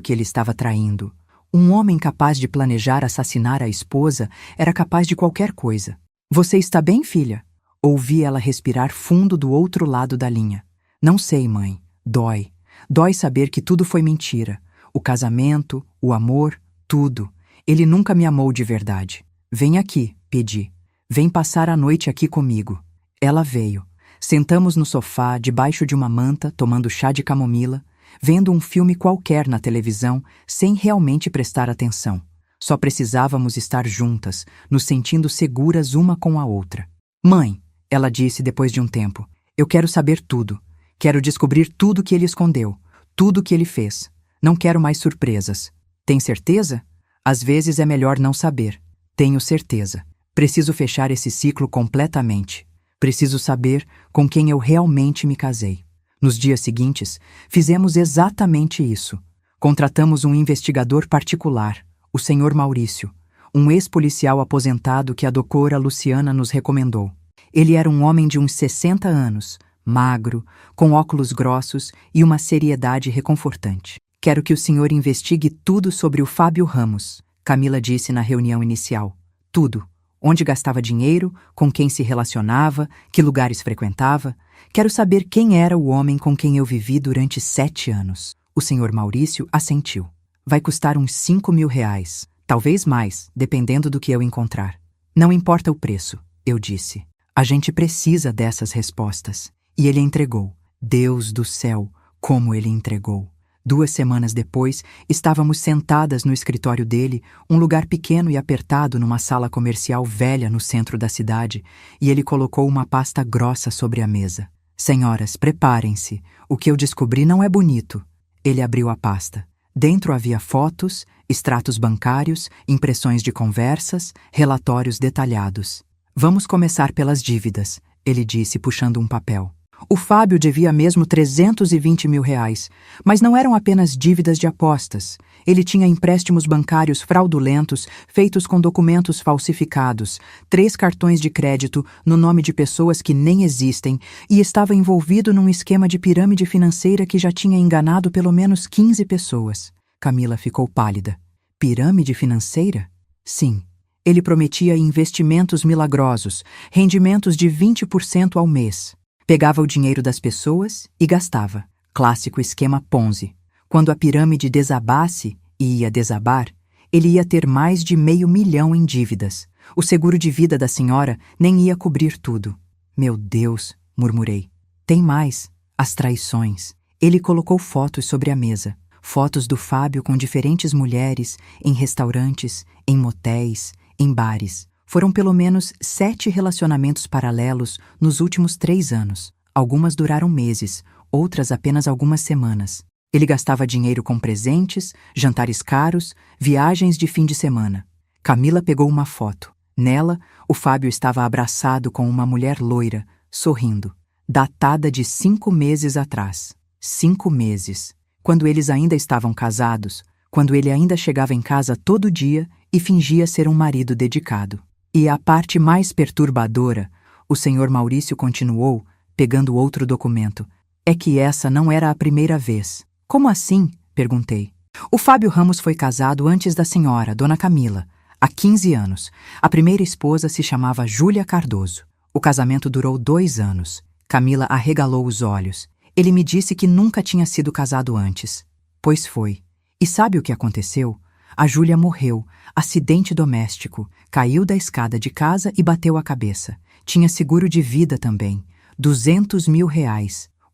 que ele estava traindo. Um homem capaz de planejar assassinar a esposa era capaz de qualquer coisa. Você está bem, filha? Ouvi ela respirar fundo do outro lado da linha. Não sei, mãe. Dói. Dói saber que tudo foi mentira. O casamento, o amor, tudo. Ele nunca me amou de verdade. Vem aqui, pedi. Vem passar a noite aqui comigo. Ela veio. Sentamos no sofá, debaixo de uma manta, tomando chá de camomila, vendo um filme qualquer na televisão, sem realmente prestar atenção. Só precisávamos estar juntas, nos sentindo seguras uma com a outra. Mãe, ela disse depois de um tempo, eu quero saber tudo. Quero descobrir tudo que ele escondeu, tudo que ele fez. Não quero mais surpresas. Tem certeza? Às vezes é melhor não saber. Tenho certeza. Preciso fechar esse ciclo completamente. Preciso saber com quem eu realmente me casei. Nos dias seguintes, fizemos exatamente isso. Contratamos um investigador particular, o Sr. Maurício, um ex-policial aposentado que a doutora Luciana nos recomendou. Ele era um homem de uns 60 anos, magro, com óculos grossos e uma seriedade reconfortante. Quero que o senhor investigue tudo sobre o Fábio Ramos, Camila disse na reunião inicial. Tudo. Onde gastava dinheiro, com quem se relacionava, que lugares frequentava. Quero saber quem era o homem com quem eu vivi durante 7 anos. O senhor Maurício assentiu. Vai custar uns 5.000 reais, talvez mais, dependendo do que eu encontrar. Não importa o preço, eu disse. A gente precisa dessas respostas. E ele entregou. Deus do céu, como ele entregou. 2 semanas depois, estávamos sentadas no escritório dele, um lugar pequeno e apertado numa sala comercial velha no centro da cidade, e ele colocou uma pasta grossa sobre a mesa. Senhoras, preparem-se. O que eu descobri não é bonito. Ele abriu a pasta. Dentro havia fotos, extratos bancários, impressões de conversas, relatórios detalhados. Vamos começar pelas dívidas, ele disse, puxando um papel. O Fábio devia mesmo 320.000 reais, mas não eram apenas dívidas de apostas. Ele tinha empréstimos bancários fraudulentos feitos com documentos falsificados, 3 cartões de crédito no nome de pessoas que nem existem e estava envolvido num esquema de pirâmide financeira que já tinha enganado pelo menos 15 pessoas. Camila ficou pálida. Pirâmide financeira? Sim. Ele prometia investimentos milagrosos, rendimentos de 20% ao mês. Pegava o dinheiro das pessoas e gastava. Clássico esquema Ponzi. Quando a pirâmide desabasse, e ia desabar, ele ia ter mais de $500 mil em dívidas. O seguro de vida da senhora nem ia cobrir tudo. Meu Deus, murmurei. Tem mais. As traições. Ele colocou fotos sobre a mesa. Fotos do Fábio com diferentes mulheres, em restaurantes, em motéis, em bares. Foram pelo menos 7 relacionamentos paralelos nos últimos 3 anos. Algumas duraram meses, outras apenas algumas semanas. Ele gastava dinheiro com presentes, jantares caros, viagens de fim de semana. Camila pegou uma foto. Nela, o Fábio estava abraçado com uma mulher loira, sorrindo. Datada de 5 meses atrás. 5 meses. Quando eles ainda estavam casados, quando ele ainda chegava em casa todo dia e fingia ser um marido dedicado. E a parte mais perturbadora, o senhor Maurício continuou, pegando outro documento, é que essa não era a primeira vez. Como assim? Perguntei. O Fábio Ramos foi casado antes da senhora, Dona Camila, há 15 anos. A primeira esposa se chamava Júlia Cardoso. O casamento durou 2 anos. Camila arregalou os olhos. Ele me disse que nunca tinha sido casado antes. Pois foi. E sabe o que aconteceu? A Júlia morreu, acidente doméstico, caiu da escada de casa e bateu a cabeça. Tinha seguro de vida também. R$200 mil.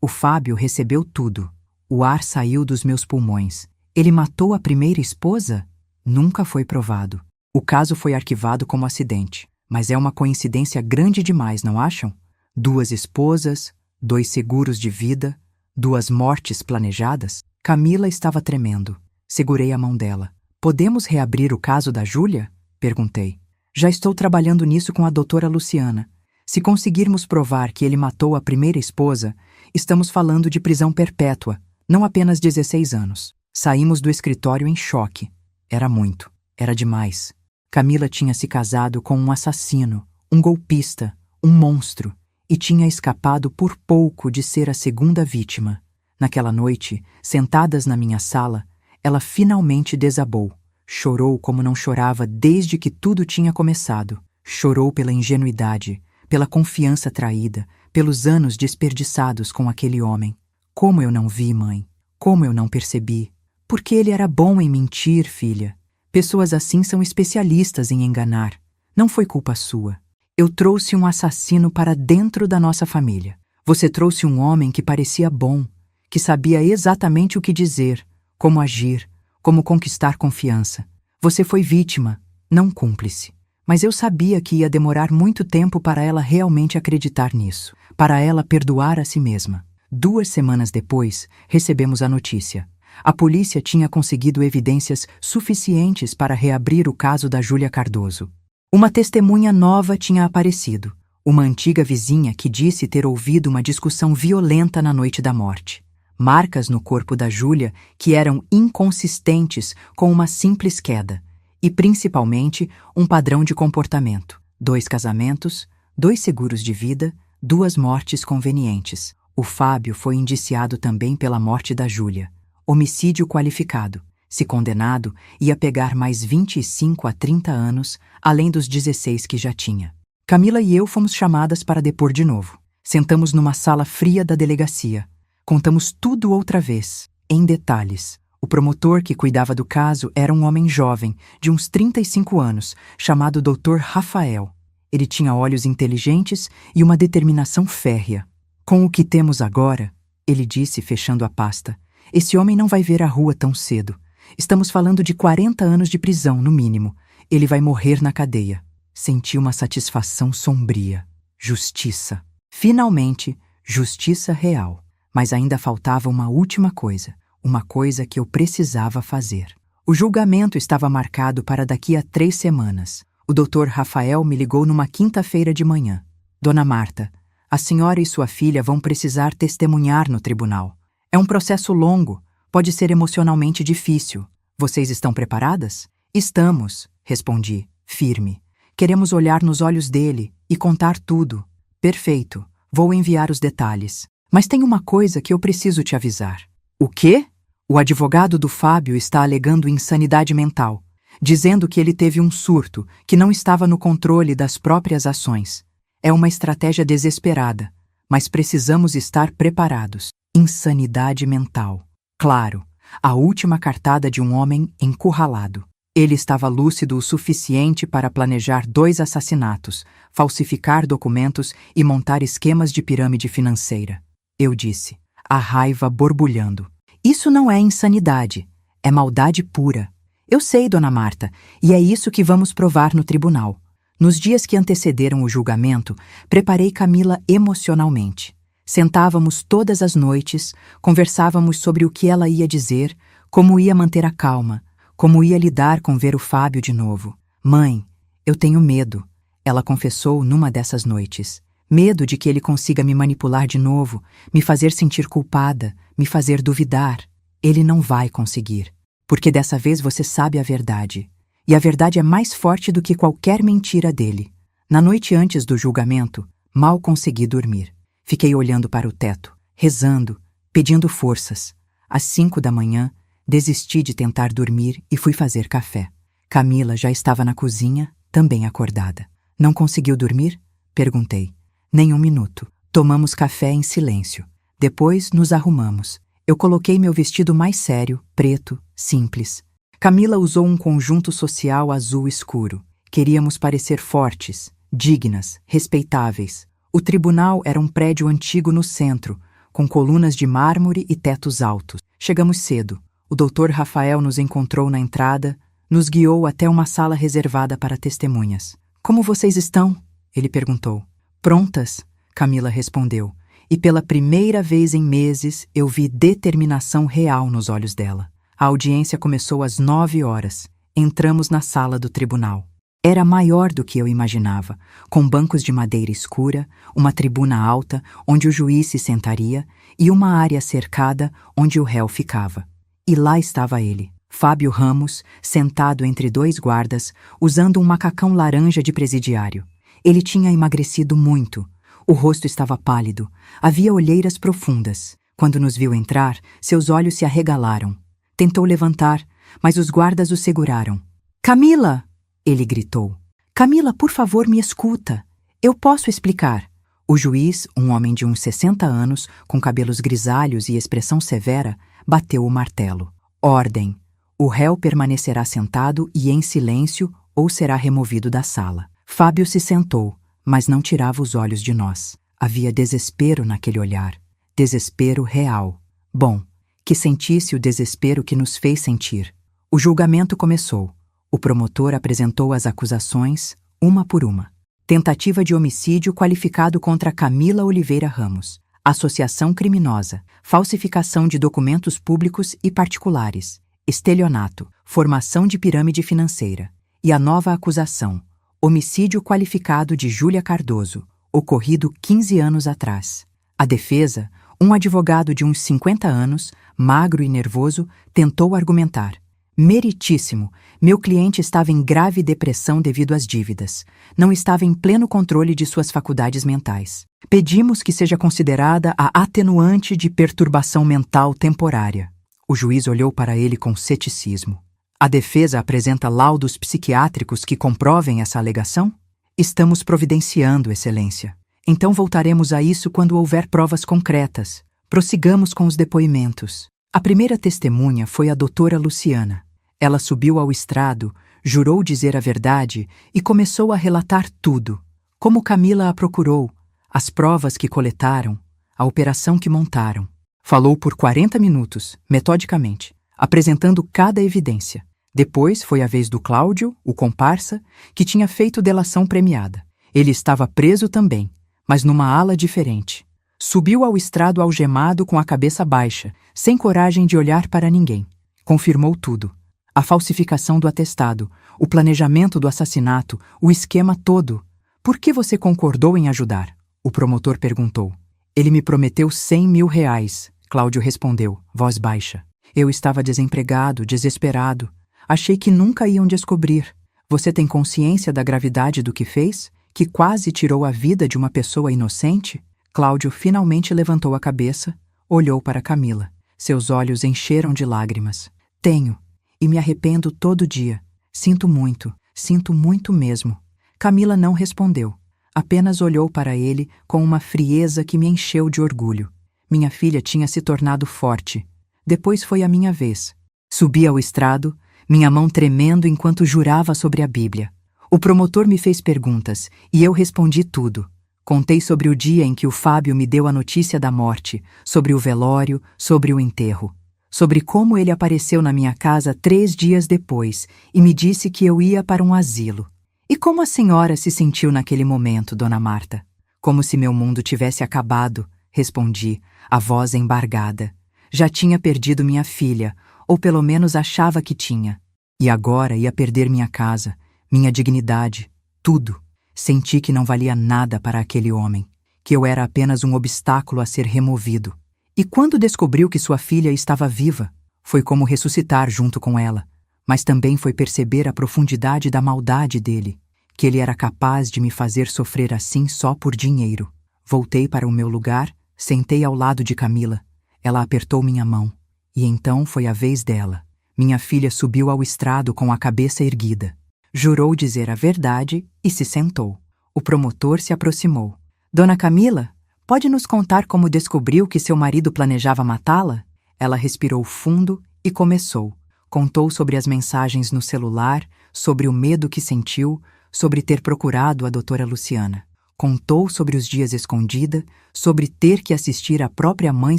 O Fábio recebeu tudo. O ar saiu dos meus pulmões. Ele matou a primeira esposa? Nunca foi provado. O caso foi arquivado como acidente. Mas é uma coincidência grande demais, não acham? 2 esposas, 2 seguros de vida, 2 mortes planejadas? Camila estava tremendo. Segurei a mão dela. Podemos reabrir o caso da Júlia? Perguntei. Já estou trabalhando nisso com a doutora Luciana. Se conseguirmos provar que ele matou a primeira esposa, estamos falando de prisão perpétua, não apenas 16 anos. Saímos do escritório em choque. Era muito. Era demais. Camila tinha se casado com um assassino, um golpista, um monstro, e tinha escapado por pouco de ser a segunda vítima. Naquela noite, sentadas na minha sala, ela finalmente desabou. Chorou como não chorava desde que tudo tinha começado. Chorou pela ingenuidade, pela confiança traída, pelos anos desperdiçados com aquele homem. Como eu não vi, mãe? Como eu não percebi? Porque ele era bom em mentir, filha. Pessoas assim são especialistas em enganar. Não foi culpa sua. Eu trouxe um assassino para dentro da nossa família. Você trouxe um homem que parecia bom, que sabia exatamente o que dizer, como agir, como conquistar confiança. Você foi vítima, não cúmplice. Mas eu sabia que ia demorar muito tempo para ela realmente acreditar nisso, para ela perdoar a si mesma. 2 semanas depois, recebemos a notícia. A polícia tinha conseguido evidências suficientes para reabrir o caso da Júlia Cardoso. Uma testemunha nova tinha aparecido, uma antiga vizinha que disse ter ouvido uma discussão violenta na noite da morte. Marcas no corpo da Júlia que eram inconsistentes com uma simples queda, e principalmente um padrão de comportamento. 2 casamentos, 2 seguros de vida, 2 mortes convenientes. O Fábio foi indiciado também pela morte da Júlia. Homicídio qualificado. Se condenado, ia pegar mais 25 a 30 anos, além dos 16 que já tinha. Camila e eu fomos chamadas para depor de novo. Sentamos numa sala fria da delegacia. Contamos tudo outra vez, em detalhes. O promotor que cuidava do caso era um homem jovem, de uns 35 anos, chamado Dr. Rafael. Ele tinha olhos inteligentes e uma determinação férrea. Com o que temos agora, ele disse, fechando a pasta, esse homem não vai ver a rua tão cedo. Estamos falando de 40 anos de prisão, no mínimo. Ele vai morrer na cadeia. Senti uma satisfação sombria. Justiça. Finalmente, justiça real. Mas ainda faltava uma última coisa. Uma coisa que eu precisava fazer. O julgamento estava marcado para daqui a 3 semanas. O Dr. Rafael me ligou numa quinta-feira de manhã. Dona Marta, a senhora e sua filha vão precisar testemunhar no tribunal. É um processo longo. Pode ser emocionalmente difícil. Vocês estão preparadas? Estamos, respondi, firme. Queremos olhar nos olhos dele e contar tudo. Perfeito. Vou enviar os detalhes. Mas tem uma coisa que eu preciso te avisar. O quê? O advogado do Fábio está alegando insanidade mental. dizendo que ele teve um surto, que não estava no controle das próprias ações. É uma estratégia desesperada, mas precisamos estar preparados. Insanidade mental. Claro, a última cartada de um homem encurralado. Ele estava lúcido o suficiente para planejar 2 assassinatos, falsificar documentos e montar esquemas de pirâmide financeira. Eu disse, a raiva borbulhando. Isso não é insanidade, é maldade pura. Eu sei, Dona Marta, e é isso que vamos provar no tribunal. Nos dias que antecederam o julgamento, preparei Camila emocionalmente. Sentávamos todas as noites, conversávamos sobre o que ela ia dizer, como ia manter a calma, como ia lidar com ver o Fábio de novo. Mãe, eu tenho medo, ela confessou numa dessas noites. Medo de que ele consiga me manipular de novo, me fazer sentir culpada, me fazer duvidar. Ele não vai conseguir, porque dessa vez você sabe a verdade. E a verdade é mais forte do que qualquer mentira dele. Na noite antes do julgamento, mal consegui dormir. Fiquei olhando para o teto, rezando, pedindo forças. Às 5 da manhã, desisti de tentar dormir e fui fazer café. Camila já estava na cozinha, também acordada. Não conseguiu dormir? Perguntei. Nem um minuto. Tomamos café em silêncio. Depois nos arrumamos. Eu coloquei meu vestido mais sério, preto, simples. Camila usou um conjunto social azul escuro. Queríamos parecer fortes, dignas, respeitáveis. O tribunal era um prédio antigo no centro, com colunas de mármore e tetos altos. Chegamos cedo. O doutor Rafael nos encontrou na entrada, nos guiou até uma sala reservada para testemunhas. Como vocês estão? Ele perguntou. Prontas, Camila respondeu. E pela primeira vez em meses eu vi determinação real nos olhos dela. A audiência começou às 9 horas. Entramos na sala do tribunal. Era maior do que eu imaginava, com bancos de madeira escura, uma tribuna alta onde o juiz se sentaria e uma área cercada onde o réu ficava. E lá estava ele, Fábio Ramos, sentado entre 2 guardas, usando um macacão laranja de presidiário. Ele tinha emagrecido muito. O rosto estava pálido, havia olheiras profundas. Quando nos viu entrar, seus olhos se arregalaram. Tentou levantar, mas os guardas o seguraram. Camila! Ele gritou. Camila, por favor, me escuta. Eu posso explicar. O juiz, um homem de uns 60 anos, com cabelos grisalhos e expressão severa, bateu o martelo. Ordem. O réu permanecerá sentado e em silêncio ou será removido da sala. Fábio se sentou, mas não tirava os olhos de nós. Havia desespero naquele olhar. Desespero real. Bom, que sentisse o desespero que nos fez sentir. O julgamento começou. O promotor apresentou as acusações, uma por uma. Tentativa de homicídio qualificado contra Camila Oliveira Ramos. Associação criminosa. Falsificação de documentos públicos e particulares. Estelionato. Formação de pirâmide financeira. E a nova acusação. Homicídio qualificado de Júlia Cardoso. Ocorrido 15 anos atrás. A defesa, um advogado de uns 50 anos, magro e nervoso, tentou argumentar. Meritíssimo, meu cliente estava em grave depressão devido às dívidas. Não estava em pleno controle de suas faculdades mentais. Pedimos que seja considerada a atenuante de perturbação mental temporária. O juiz olhou para ele com ceticismo. A defesa apresenta laudos psiquiátricos que comprovem essa alegação? Estamos providenciando, Excelência. Então voltaremos a isso quando houver provas concretas. Prossigamos com os depoimentos. A primeira testemunha foi a doutora Luciana. Ela subiu ao estrado, jurou dizer a verdade e começou a relatar tudo. Como Camila a procurou, as provas que coletaram, a operação que montaram. Falou por 40 minutos, metodicamente, apresentando cada evidência. Depois foi a vez do Cláudio, o comparsa, que tinha feito delação premiada. Ele estava preso também, mas numa ala diferente. Subiu ao estrado algemado com a cabeça baixa, sem coragem de olhar para ninguém. Confirmou tudo. A falsificação do atestado, o planejamento do assassinato, o esquema todo. Por que você concordou em ajudar? O promotor perguntou. Ele me prometeu R$100.000, Cláudio respondeu, voz baixa. Eu estava desempregado, desesperado. Achei que nunca iam descobrir. Você tem consciência da gravidade do que fez? Que quase tirou a vida de uma pessoa inocente? Cláudio finalmente levantou a cabeça, olhou para Camila. Seus olhos encheram de lágrimas. Tenho, e me arrependo todo dia. Sinto muito mesmo. Camila não respondeu. Apenas olhou para ele com uma frieza que me encheu de orgulho. Minha filha tinha se tornado forte. Depois foi a minha vez. Subi ao estrado, minha mão tremendo enquanto jurava sobre a Bíblia. O promotor me fez perguntas e eu respondi tudo. Contei sobre o dia em que o Fábio me deu a notícia da morte, sobre o velório, sobre o enterro, sobre como ele apareceu na minha casa 3 dias depois e me disse que eu ia para um asilo. E como a senhora se sentiu naquele momento, dona Marta? Como se meu mundo tivesse acabado, respondi, a voz embargada. Já tinha perdido minha filha, ou pelo menos achava que tinha. E agora ia perder minha casa, minha dignidade, tudo. Senti que não valia nada para aquele homem, que eu era apenas um obstáculo a ser removido. E quando descobriu que sua filha estava viva, foi como ressuscitar junto com ela, mas também foi perceber a profundidade da maldade dele, que ele era capaz de me fazer sofrer assim só por dinheiro. Voltei para o meu lugar, sentei ao lado de Camila. Ela apertou minha mão, e então foi a vez dela. Minha filha subiu ao estrado com a cabeça erguida. Jurou dizer a verdade e se sentou. O promotor se aproximou. Dona Camila, pode nos contar como descobriu que seu marido planejava matá-la? Ela respirou fundo e começou. Contou sobre as mensagens no celular, sobre o medo que sentiu, sobre ter procurado a doutora Luciana. Contou sobre os dias escondida, sobre ter que assistir a própria mãe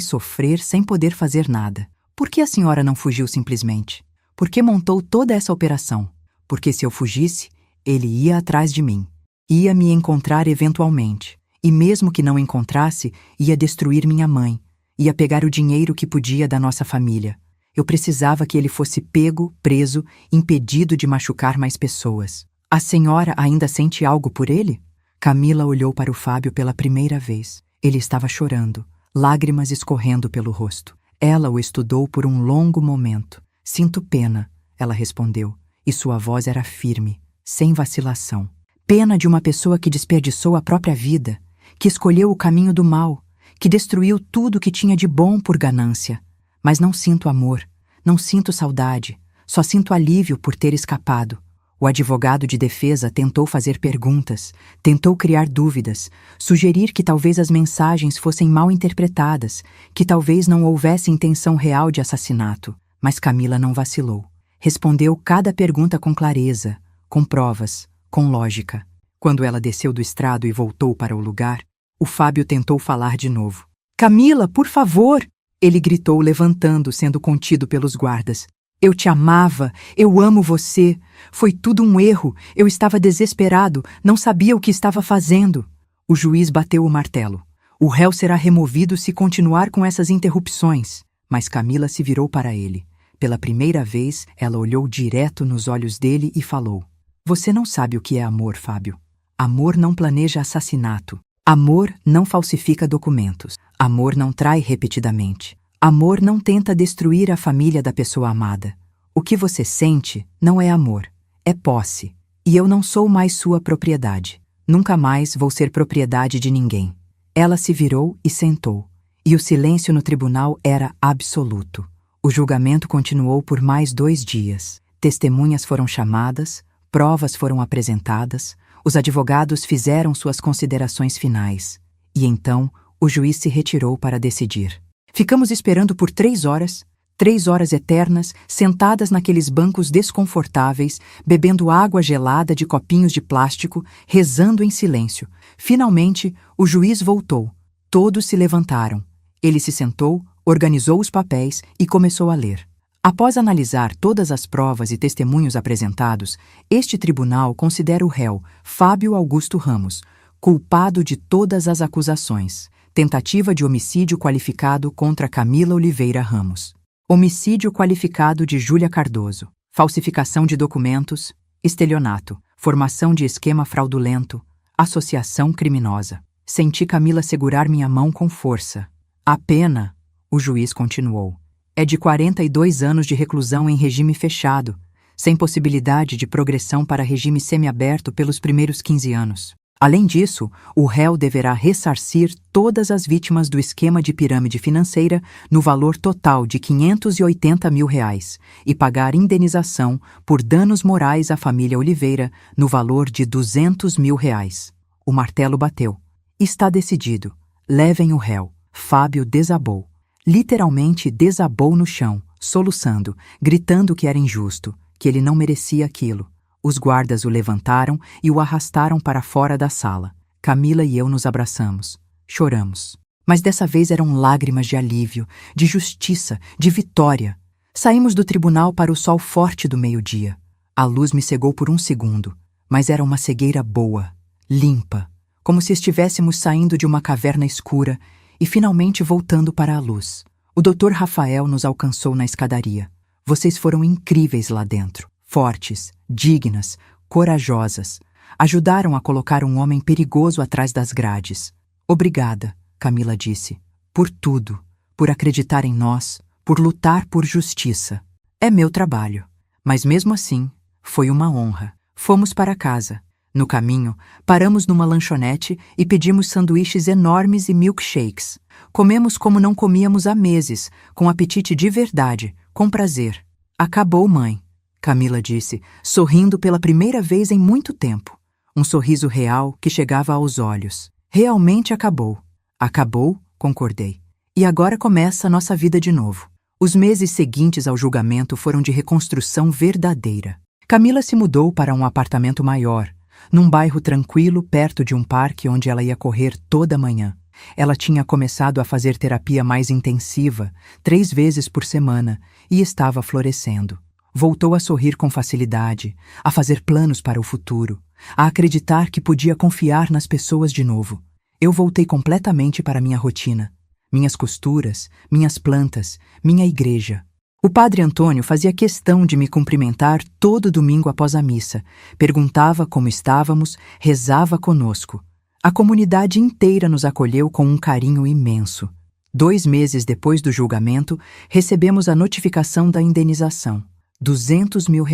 sofrer sem poder fazer nada. Por que a senhora não fugiu simplesmente? Por que montou toda essa operação? Porque se eu fugisse, ele ia atrás de mim. Ia me encontrar eventualmente. E mesmo que não encontrasse, ia destruir minha mãe. Ia pegar o dinheiro que podia da nossa família. Eu precisava que ele fosse pego, preso, impedido de machucar mais pessoas. A senhora ainda sente algo por ele? Camila olhou para o Fábio pela primeira vez. Ele estava chorando, lágrimas escorrendo pelo rosto. Ela o estudou por um longo momento. Sinto pena, ela respondeu, e sua voz era firme, sem vacilação. Pena de uma pessoa que desperdiçou a própria vida, que escolheu o caminho do mal, que destruiu tudo que tinha de bom por ganância. Mas não sinto amor, não sinto saudade, só sinto alívio por ter escapado. O advogado de defesa tentou fazer perguntas, tentou criar dúvidas, sugerir que talvez as mensagens fossem mal interpretadas, que talvez não houvesse intenção real de assassinato. Mas Camila não vacilou. Respondeu cada pergunta com clareza, com provas, com lógica. Quando ela desceu do estrado e voltou para o lugar, o Fábio tentou falar de novo. Camila, por favor! Ele gritou, levantando, sendo contido pelos guardas. Eu te amava, eu amo você. Foi tudo um erro, eu estava desesperado, não sabia o que estava fazendo. O juiz bateu o martelo. O réu será removido se continuar com essas interrupções. Mas Camila se virou para ele. Pela primeira vez, ela olhou direto nos olhos dele e falou: Você não sabe o que é amor, Fábio. Amor não planeja assassinato. Amor não falsifica documentos. Amor não trai repetidamente. Amor não tenta destruir a família da pessoa amada. O que você sente não é amor, é posse. E eu não sou mais sua propriedade. Nunca mais vou ser propriedade de ninguém. Ela se virou e sentou. E o silêncio no tribunal era absoluto. O julgamento continuou por mais 2 dias. Testemunhas foram chamadas, provas foram apresentadas, os advogados fizeram suas considerações finais. E então, o juiz se retirou para decidir. Ficamos esperando por 3 horas, 3 horas eternas, sentadas naqueles bancos desconfortáveis, bebendo água gelada de copinhos de plástico, rezando em silêncio. Finalmente, o juiz voltou. Todos se levantaram. Ele se sentou, organizou os papéis e começou a ler. Após analisar todas as provas e testemunhos apresentados, este tribunal considera o réu, Fábio Augusto Ramos, culpado de todas as acusações. Tentativa de homicídio qualificado contra Camila Oliveira Ramos. Homicídio qualificado de Júlia Cardoso. Falsificação de documentos. Estelionato. Formação de esquema fraudulento. Associação criminosa. Senti Camila segurar minha mão com força. A pena, o juiz continuou, é de 42 anos de reclusão em regime fechado, sem possibilidade de progressão para regime semiaberto pelos primeiros 15 anos. Além disso, o réu deverá ressarcir todas as vítimas do esquema de pirâmide financeira no valor total de R$ 580 mil e pagar indenização por danos morais à família Oliveira no valor de R$ 200 mil. O martelo bateu. Está decidido. Levem o réu. Fábio desabou. Literalmente desabou no chão, soluçando, gritando que era injusto, que ele não merecia aquilo. Os guardas o levantaram e o arrastaram para fora da sala. Camila e eu nos abraçamos. Choramos. Mas dessa vez eram lágrimas de alívio, de justiça, de vitória. Saímos do tribunal para o sol forte do meio-dia. A luz me cegou por um segundo, mas era uma cegueira boa, limpa, como se estivéssemos saindo de uma caverna escura e finalmente voltando para a luz. O Dr. Rafael nos alcançou na escadaria. Vocês foram incríveis lá dentro. Fortes, dignas, corajosas. Ajudaram a colocar um homem perigoso atrás das grades. Obrigada, Camila disse, por tudo, por acreditar em nós, por lutar por justiça. É meu trabalho. Mas mesmo assim, foi uma honra. Fomos para casa. No caminho, paramos numa lanchonete e pedimos sanduíches enormes e milkshakes. Comemos como não comíamos há meses, com apetite de verdade, com prazer. Acabou, mãe, Camila disse, sorrindo pela primeira vez em muito tempo. Um sorriso real que chegava aos olhos. Realmente acabou. Acabou, concordei. E agora começa a nossa vida de novo. Os meses seguintes ao julgamento foram de reconstrução verdadeira. Camila se mudou para um apartamento maior, num bairro tranquilo perto de um parque onde ela ia correr toda manhã. Ela tinha começado a fazer terapia mais intensiva, 3 vezes por semana, e estava florescendo. Voltou a sorrir com facilidade, a fazer planos para o futuro, a acreditar que podia confiar nas pessoas de novo. Eu voltei completamente para minha rotina. Minhas costuras, minhas plantas, minha igreja. O padre Antônio fazia questão de me cumprimentar todo domingo após a missa, perguntava como estávamos, rezava conosco. A comunidade inteira nos acolheu com um carinho imenso. 2 meses depois do julgamento, recebemos a notificação da indenização. R$ 200 mil.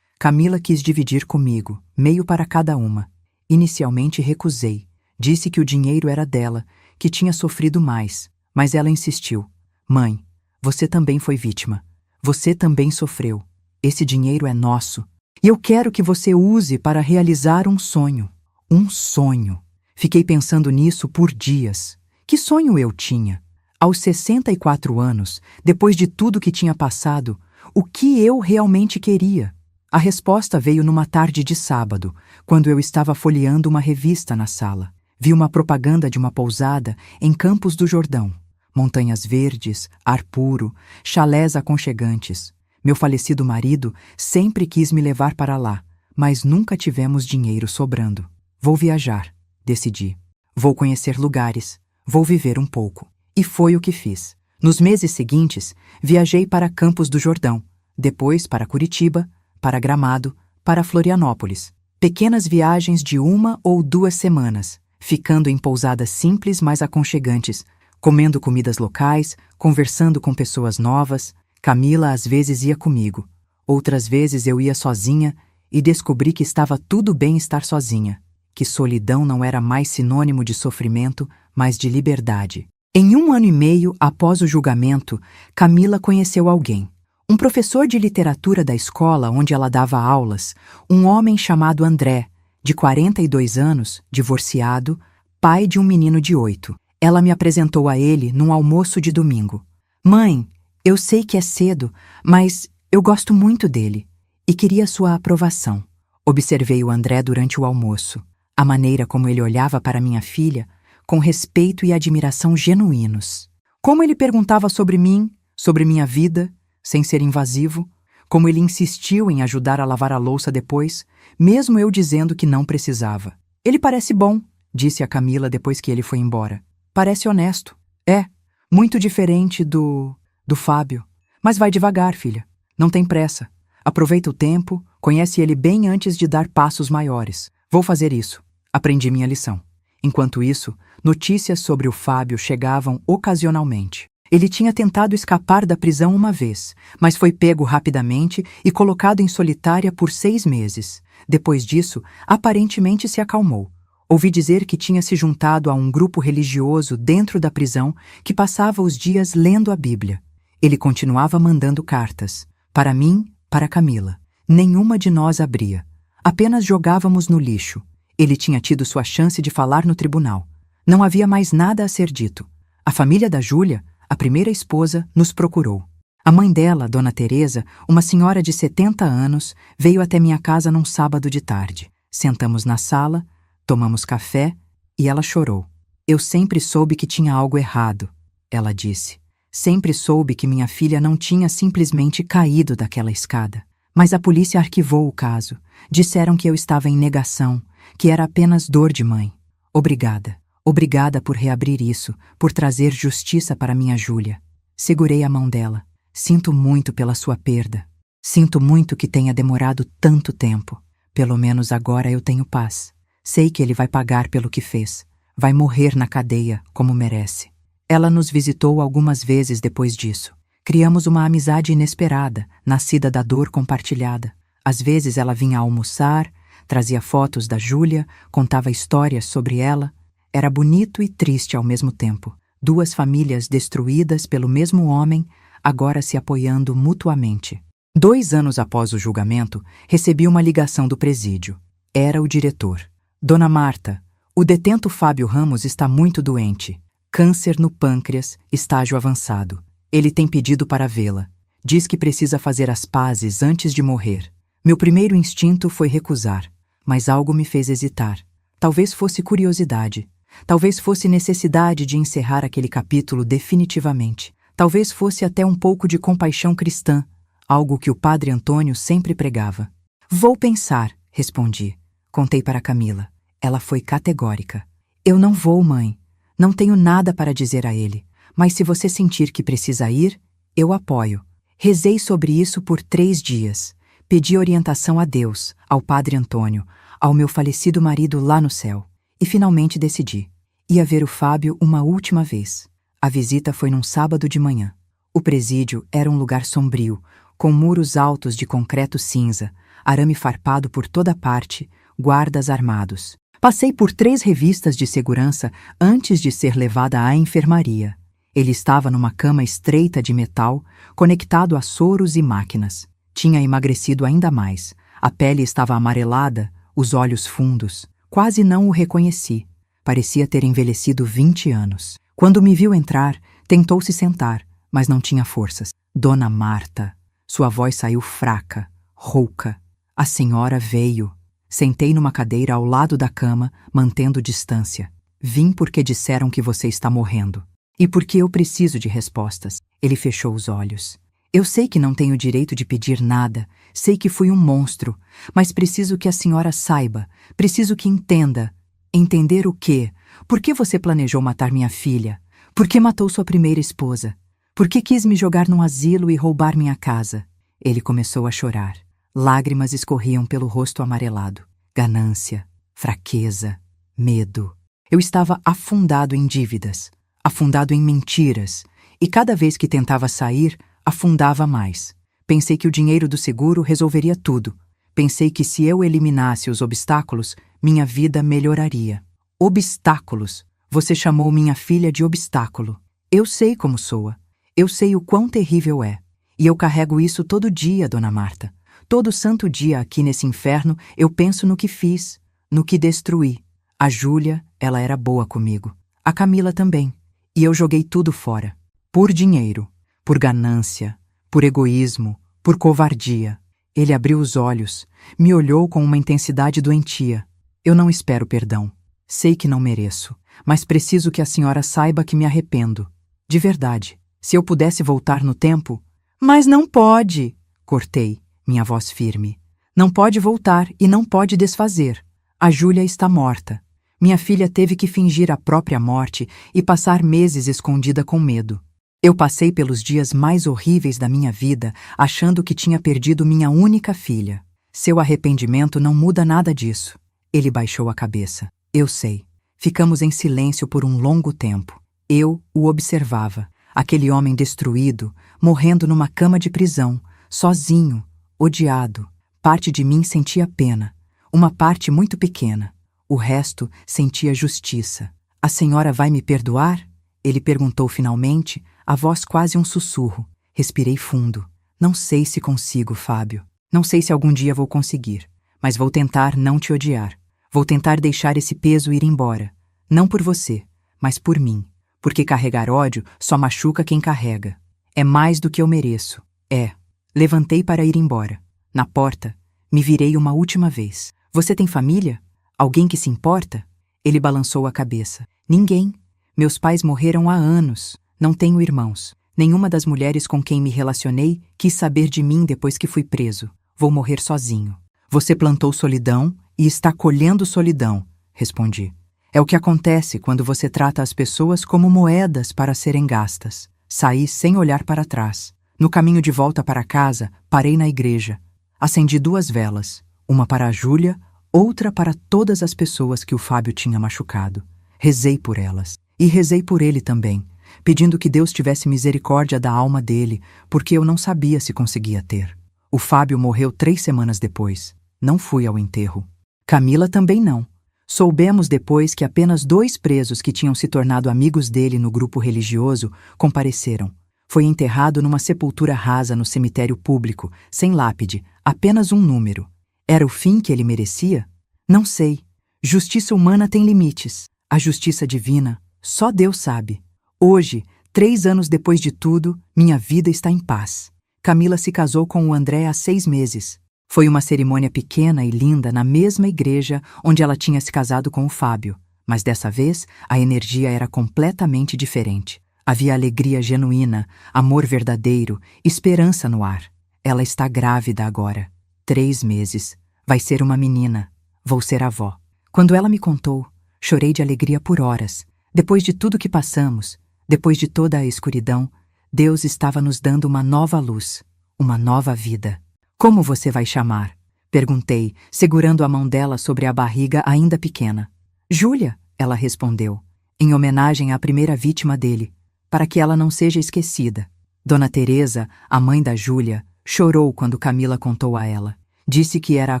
Camila quis dividir comigo, meio para cada uma. Inicialmente recusei. Disse que o dinheiro era dela, que tinha sofrido mais. Mas ela insistiu. Mãe, você também foi vítima. Você também sofreu. Esse dinheiro é nosso. E eu quero que você use para realizar um sonho. Um sonho. Fiquei pensando nisso por dias. Que sonho eu tinha? Aos 64 anos, depois de tudo que tinha passado, o que eu realmente queria? A resposta veio numa tarde de sábado, quando eu estava folheando uma revista na sala. Vi uma propaganda de uma pousada em Campos do Jordão. Montanhas verdes, ar puro, chalés aconchegantes. Meu falecido marido sempre quis me levar para lá, mas nunca tivemos dinheiro sobrando. Vou viajar, decidi. Vou conhecer lugares, vou viver um pouco. E foi o que fiz. Nos meses seguintes, viajei para Campos do Jordão, depois para Curitiba, para Gramado, para Florianópolis. Pequenas viagens de 1 ou 2 semanas, ficando em pousadas simples, mas aconchegantes, comendo comidas locais, conversando com pessoas novas. Camila às vezes ia comigo, outras vezes eu ia sozinha e descobri que estava tudo bem estar sozinha, que solidão não era mais sinônimo de sofrimento, mas de liberdade. Em 1 ano e meio após o julgamento, Camila conheceu alguém. Um professor de literatura da escola onde ela dava aulas, um homem chamado André, de 42 anos, divorciado, pai de um menino de 8. Ela me apresentou a ele num almoço de domingo. Mãe, eu sei que é cedo, mas eu gosto muito dele e queria sua aprovação. Observei o André durante o almoço. A maneira como ele olhava para minha filha, com respeito e admiração genuínos. Como ele perguntava sobre mim, sobre minha vida, sem ser invasivo. Como ele insistiu em ajudar a lavar a louça depois, mesmo eu dizendo que não precisava. Ele parece bom, disse a Camila depois que ele foi embora. Parece honesto. É, muito diferente do Fábio. Mas vai devagar, filha. Não tem pressa. Aproveita o tempo, conhece ele bem antes de dar passos maiores. Vou fazer isso. Aprendi minha lição. Enquanto isso, notícias sobre o Fábio chegavam ocasionalmente. Ele tinha tentado escapar da prisão uma vez, mas foi pego rapidamente e colocado em solitária por 6 meses. Depois disso, aparentemente se acalmou. Ouvi dizer que tinha se juntado a um grupo religioso dentro da prisão que passava os dias lendo a Bíblia. Ele continuava mandando cartas. Para mim, para Camila. Nenhuma de nós abria. Apenas jogávamos no lixo. Ele tinha tido sua chance de falar no tribunal. Não havia mais nada a ser dito. A família da Júlia, a primeira esposa, nos procurou. A mãe dela, Dona Teresa, uma senhora de 70 anos, veio até minha casa num sábado de tarde. Sentamos na sala, tomamos café e ela chorou. Eu sempre soube que tinha algo errado, ela disse. Sempre soube que minha filha não tinha simplesmente caído daquela escada. Mas a polícia arquivou o caso. Disseram que eu estava em negação, que era apenas dor de mãe. Obrigada. Obrigada por reabrir isso, por trazer justiça para minha Júlia. Segurei a mão dela. Sinto muito pela sua perda. Sinto muito que tenha demorado tanto tempo. Pelo menos agora eu tenho paz. Sei que ele vai pagar pelo que fez. Vai morrer na cadeia, como merece. Ela nos visitou algumas vezes depois disso. Criamos uma amizade inesperada, nascida da dor compartilhada. Às vezes ela vinha almoçar, trazia fotos da Júlia, contava histórias sobre ela. Era bonito e triste ao mesmo tempo. Duas famílias destruídas pelo mesmo homem, agora se apoiando mutuamente. 2 anos após o julgamento, recebi uma ligação do presídio. Era o diretor. Dona Marta, o detento Fábio Ramos está muito doente. Câncer no pâncreas, estágio avançado. Ele tem pedido para vê-la. Diz que precisa fazer as pazes antes de morrer. Meu primeiro instinto foi recusar, mas algo me fez hesitar. Talvez fosse curiosidade. Talvez fosse necessidade de encerrar aquele capítulo definitivamente. Talvez fosse até um pouco de compaixão cristã, algo que o padre Antônio sempre pregava. Vou pensar, respondi. Contei para Camila. Ela foi categórica. Eu não vou, mãe. Não tenho nada para dizer a ele. Mas se você sentir que precisa ir, eu apoio. Rezei sobre isso por 3 dias. Pedi orientação a Deus, ao padre Antônio, ao meu falecido marido lá no céu. E finalmente decidi. Ia ver o Fábio uma última vez. A visita foi num sábado de manhã. O presídio era um lugar sombrio, com muros altos de concreto cinza, arame farpado por toda parte, guardas armados. Passei por 3 revistas de segurança antes de ser levada à enfermaria. Ele estava numa cama estreita de metal, conectado a soros e máquinas. Tinha emagrecido ainda mais. A pele estava amarelada, os olhos fundos. Quase não o reconheci. Parecia ter envelhecido 20 anos. Quando me viu entrar, tentou se sentar, mas não tinha forças. Dona Marta. Sua voz saiu fraca, rouca. A senhora veio. Sentei numa cadeira ao lado da cama, mantendo distância. Vim porque disseram que você está morrendo. E porque eu preciso de respostas. Ele fechou os olhos. Eu sei que não tenho direito de pedir nada. Sei que fui um monstro. Mas preciso que a senhora saiba. Preciso que entenda. Entender o quê? Por que você planejou matar minha filha? Por que matou sua primeira esposa? Por que quis me jogar num asilo e roubar minha casa? Ele começou a chorar. Lágrimas escorriam pelo rosto amarelado. Ganância, fraqueza, medo. Eu estava afundado em dívidas, afundado em mentiras, e cada vez que tentava sair, afundava mais. Pensei que o dinheiro do seguro resolveria tudo. Pensei que se eu eliminasse os obstáculos, minha vida melhoraria. Obstáculos. Você chamou minha filha de obstáculo. Eu sei como soa. Eu sei o quão terrível é. E eu carrego isso todo dia, Dona Marta. Todo santo dia aqui nesse inferno eu penso no que fiz, no que destruí. A Júlia, ela era boa comigo. A Camila também. E eu joguei tudo fora. Por dinheiro, por ganância, por egoísmo, por covardia. Ele abriu os olhos, me olhou com uma intensidade doentia. Eu não espero perdão. Sei que não mereço, mas preciso que a senhora saiba que me arrependo. De verdade. Se eu pudesse voltar no tempo... Mas não pode! Cortei, minha voz firme. Não pode voltar e não pode desfazer. A Júlia está morta. Minha filha teve que fingir a própria morte e passar meses escondida com medo. Eu passei pelos dias mais horríveis da minha vida achando que tinha perdido minha única filha. Seu arrependimento não muda nada disso. Ele baixou a cabeça. Eu sei. Ficamos em silêncio por um longo tempo. Eu o observava. Aquele homem destruído, morrendo numa cama de prisão, sozinho, odiado. Parte de mim sentia pena. Uma parte muito pequena. O resto sentia justiça. A senhora vai me perdoar? Ele perguntou finalmente, a voz quase um sussurro. Respirei fundo. Não sei se consigo, Fábio. Não sei se algum dia vou conseguir. Mas vou tentar não te odiar. Vou tentar deixar esse peso ir embora. Não por você, mas por mim. Porque carregar ódio só machuca quem carrega. É mais do que eu mereço. É. Levantei para ir embora. Na porta, me virei uma última vez. Você tem família? Alguém que se importa? Ele balançou a cabeça. Ninguém. Meus pais morreram há anos. Não tenho irmãos. Nenhuma das mulheres com quem me relacionei quis saber de mim depois que fui preso. Vou morrer sozinho. Você plantou solidão e está colhendo solidão, respondi. É o que acontece quando você trata as pessoas como moedas para serem gastas. Saí sem olhar para trás. No caminho de volta para casa, parei na igreja. Acendi 2 velas, uma para a Júlia, outra para todas as pessoas que o Fábio tinha machucado. Rezei por elas. E rezei por ele também, pedindo que Deus tivesse misericórdia da alma dele, porque eu não sabia se conseguia ter. O Fábio morreu 3 semanas depois. Não fui ao enterro. Camila também não. Soubemos depois que apenas 2 presos que tinham se tornado amigos dele no grupo religioso compareceram. Foi enterrado numa sepultura rasa no cemitério público, sem lápide, apenas um número. Era o fim que ele merecia? Não sei. Justiça humana tem limites. A justiça divina, só Deus sabe. Hoje, 3 anos depois de tudo, minha vida está em paz. Camila se casou com o André há 6 meses. Foi uma cerimônia pequena e linda na mesma igreja onde ela tinha se casado com o Fábio, mas dessa vez a energia era completamente diferente. Havia alegria genuína, amor verdadeiro, esperança no ar. Ela está grávida agora. 3 meses. Vai ser uma menina. Vou ser avó. Quando ela me contou, chorei de alegria por horas. Depois de tudo que passamos, depois de toda a escuridão, Deus estava nos dando uma nova luz, uma nova vida. Como você vai chamar? Perguntei, segurando a mão dela sobre a barriga ainda pequena. Júlia, ela respondeu, em homenagem à primeira vítima dele, para que ela não seja esquecida. Dona Teresa, a mãe da Júlia, chorou quando Camila contou a ela. Disse que era a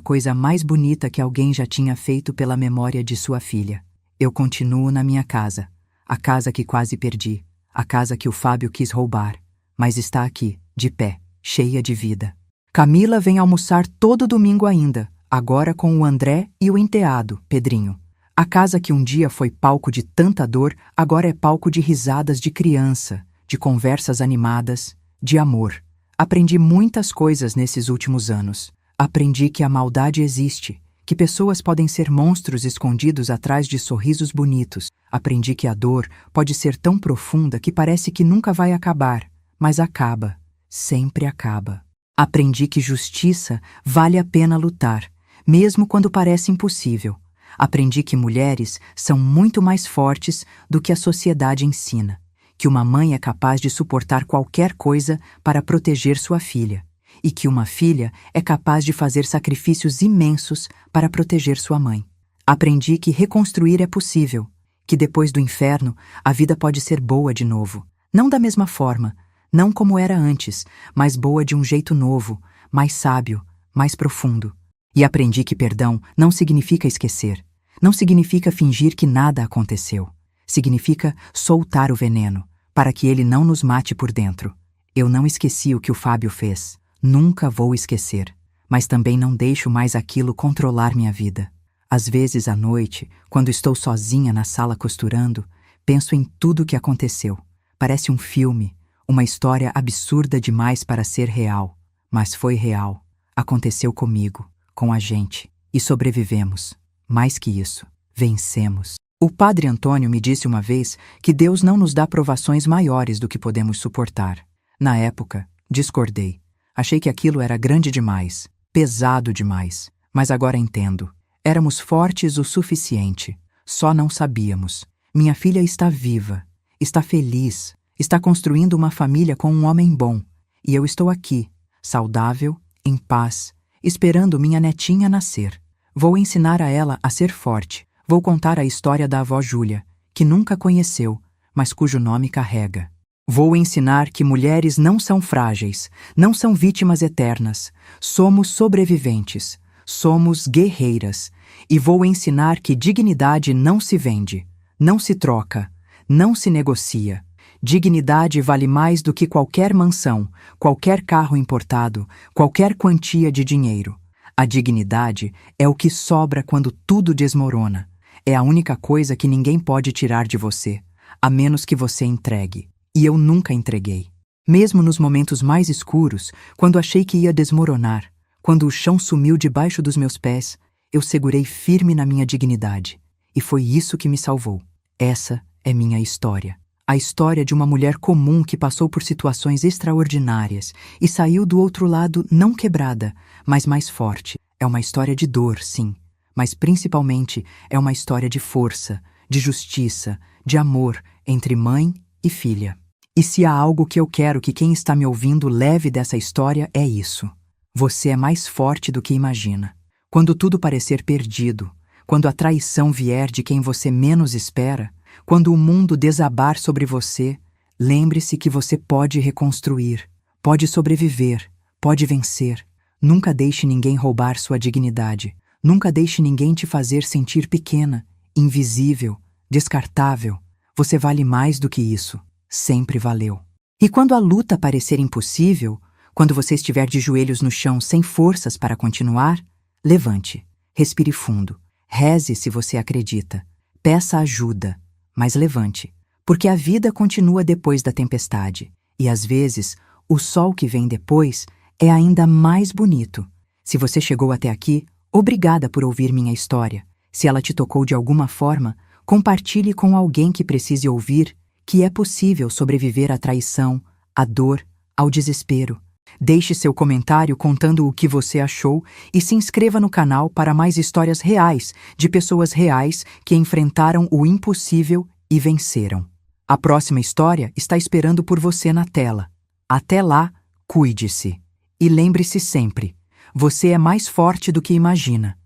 coisa mais bonita que alguém já tinha feito pela memória de sua filha. Eu continuo na minha casa, a casa que quase perdi, a casa que o Fábio quis roubar, mas está aqui, de pé, cheia de vida. Camila vem almoçar todo domingo ainda, agora com o André e o enteado, Pedrinho. A casa que um dia foi palco de tanta dor, agora é palco de risadas de criança, de conversas animadas, de amor. Aprendi muitas coisas nesses últimos anos. Aprendi que a maldade existe, que pessoas podem ser monstros escondidos atrás de sorrisos bonitos. Aprendi que a dor pode ser tão profunda que parece que nunca vai acabar, mas acaba, sempre acaba. Aprendi que justiça vale a pena lutar, mesmo quando parece impossível. Aprendi que mulheres são muito mais fortes do que a sociedade ensina, que uma mãe é capaz de suportar qualquer coisa para proteger sua filha, e que uma filha é capaz de fazer sacrifícios imensos para proteger sua mãe. Aprendi que reconstruir é possível, que depois do inferno a vida pode ser boa de novo, não da mesma forma, não como era antes, mas boa de um jeito novo, mais sábio, mais profundo. E aprendi que perdão não significa esquecer, não significa fingir que nada aconteceu. Significa soltar o veneno, para que ele não nos mate por dentro. Eu não esqueci o que o Fábio fez, nunca vou esquecer, mas também não deixo mais aquilo controlar minha vida. Às vezes à noite, quando estou sozinha na sala costurando, penso em tudo o que aconteceu. Parece um filme, uma história absurda demais para ser real, mas foi real. Aconteceu comigo, com a gente, e sobrevivemos. Mais que isso, vencemos. O padre Antônio me disse uma vez que Deus não nos dá provações maiores do que podemos suportar. Na época, discordei. Achei que aquilo era grande demais, pesado demais, mas agora entendo. Éramos fortes o suficiente, só não sabíamos. Minha filha está viva, está feliz, está construindo uma família com um homem bom, e eu estou aqui, saudável, em paz, esperando minha netinha nascer. Vou ensinar a ela a ser forte. Vou contar a história da avó Júlia, que nunca conheceu, mas cujo nome carrega. Vou ensinar que mulheres não são frágeis, não são vítimas eternas. Somos sobreviventes, somos guerreiras, e vou ensinar que dignidade não se vende, não se troca, não se negocia. Dignidade vale mais do que qualquer mansão, qualquer carro importado, qualquer quantia de dinheiro. A dignidade é o que sobra quando tudo desmorona. É a única coisa que ninguém pode tirar de você, a menos que você entregue. E eu nunca entreguei. Mesmo nos momentos mais escuros, quando achei que ia desmoronar, quando o chão sumiu debaixo dos meus pés, eu segurei firme na minha dignidade. E foi isso que me salvou. Essa é minha história. A história de uma mulher comum que passou por situações extraordinárias e saiu do outro lado não quebrada, mas mais forte. É uma história de dor, sim, mas principalmente é uma história de força, de justiça, de amor entre mãe e filha. E se há algo que eu quero que quem está me ouvindo leve dessa história é isso. Você é mais forte do que imagina. Quando tudo parecer perdido, quando a traição vier de quem você menos espera, quando o mundo desabar sobre você, lembre-se que você pode reconstruir, pode sobreviver, pode vencer. Nunca deixe ninguém roubar sua dignidade. Nunca deixe ninguém te fazer sentir pequena, invisível, descartável. Você vale mais do que isso. Sempre valeu. E quando a luta parecer impossível, quando você estiver de joelhos no chão sem forças para continuar, levante, respire fundo, reze se você acredita, peça ajuda, mas levante, porque a vida continua depois da tempestade, e às vezes o sol que vem depois é ainda mais bonito. Se você chegou até aqui, obrigada por ouvir minha história. Se ela te tocou de alguma forma, compartilhe com alguém que precise ouvir que é possível sobreviver à traição, à dor, ao desespero. Deixe seu comentário contando o que você achou e se inscreva no canal para mais histórias reais de pessoas reais que enfrentaram o impossível e venceram. A próxima história está esperando por você na tela. Até lá, cuide-se. E lembre-se sempre, você é mais forte do que imagina.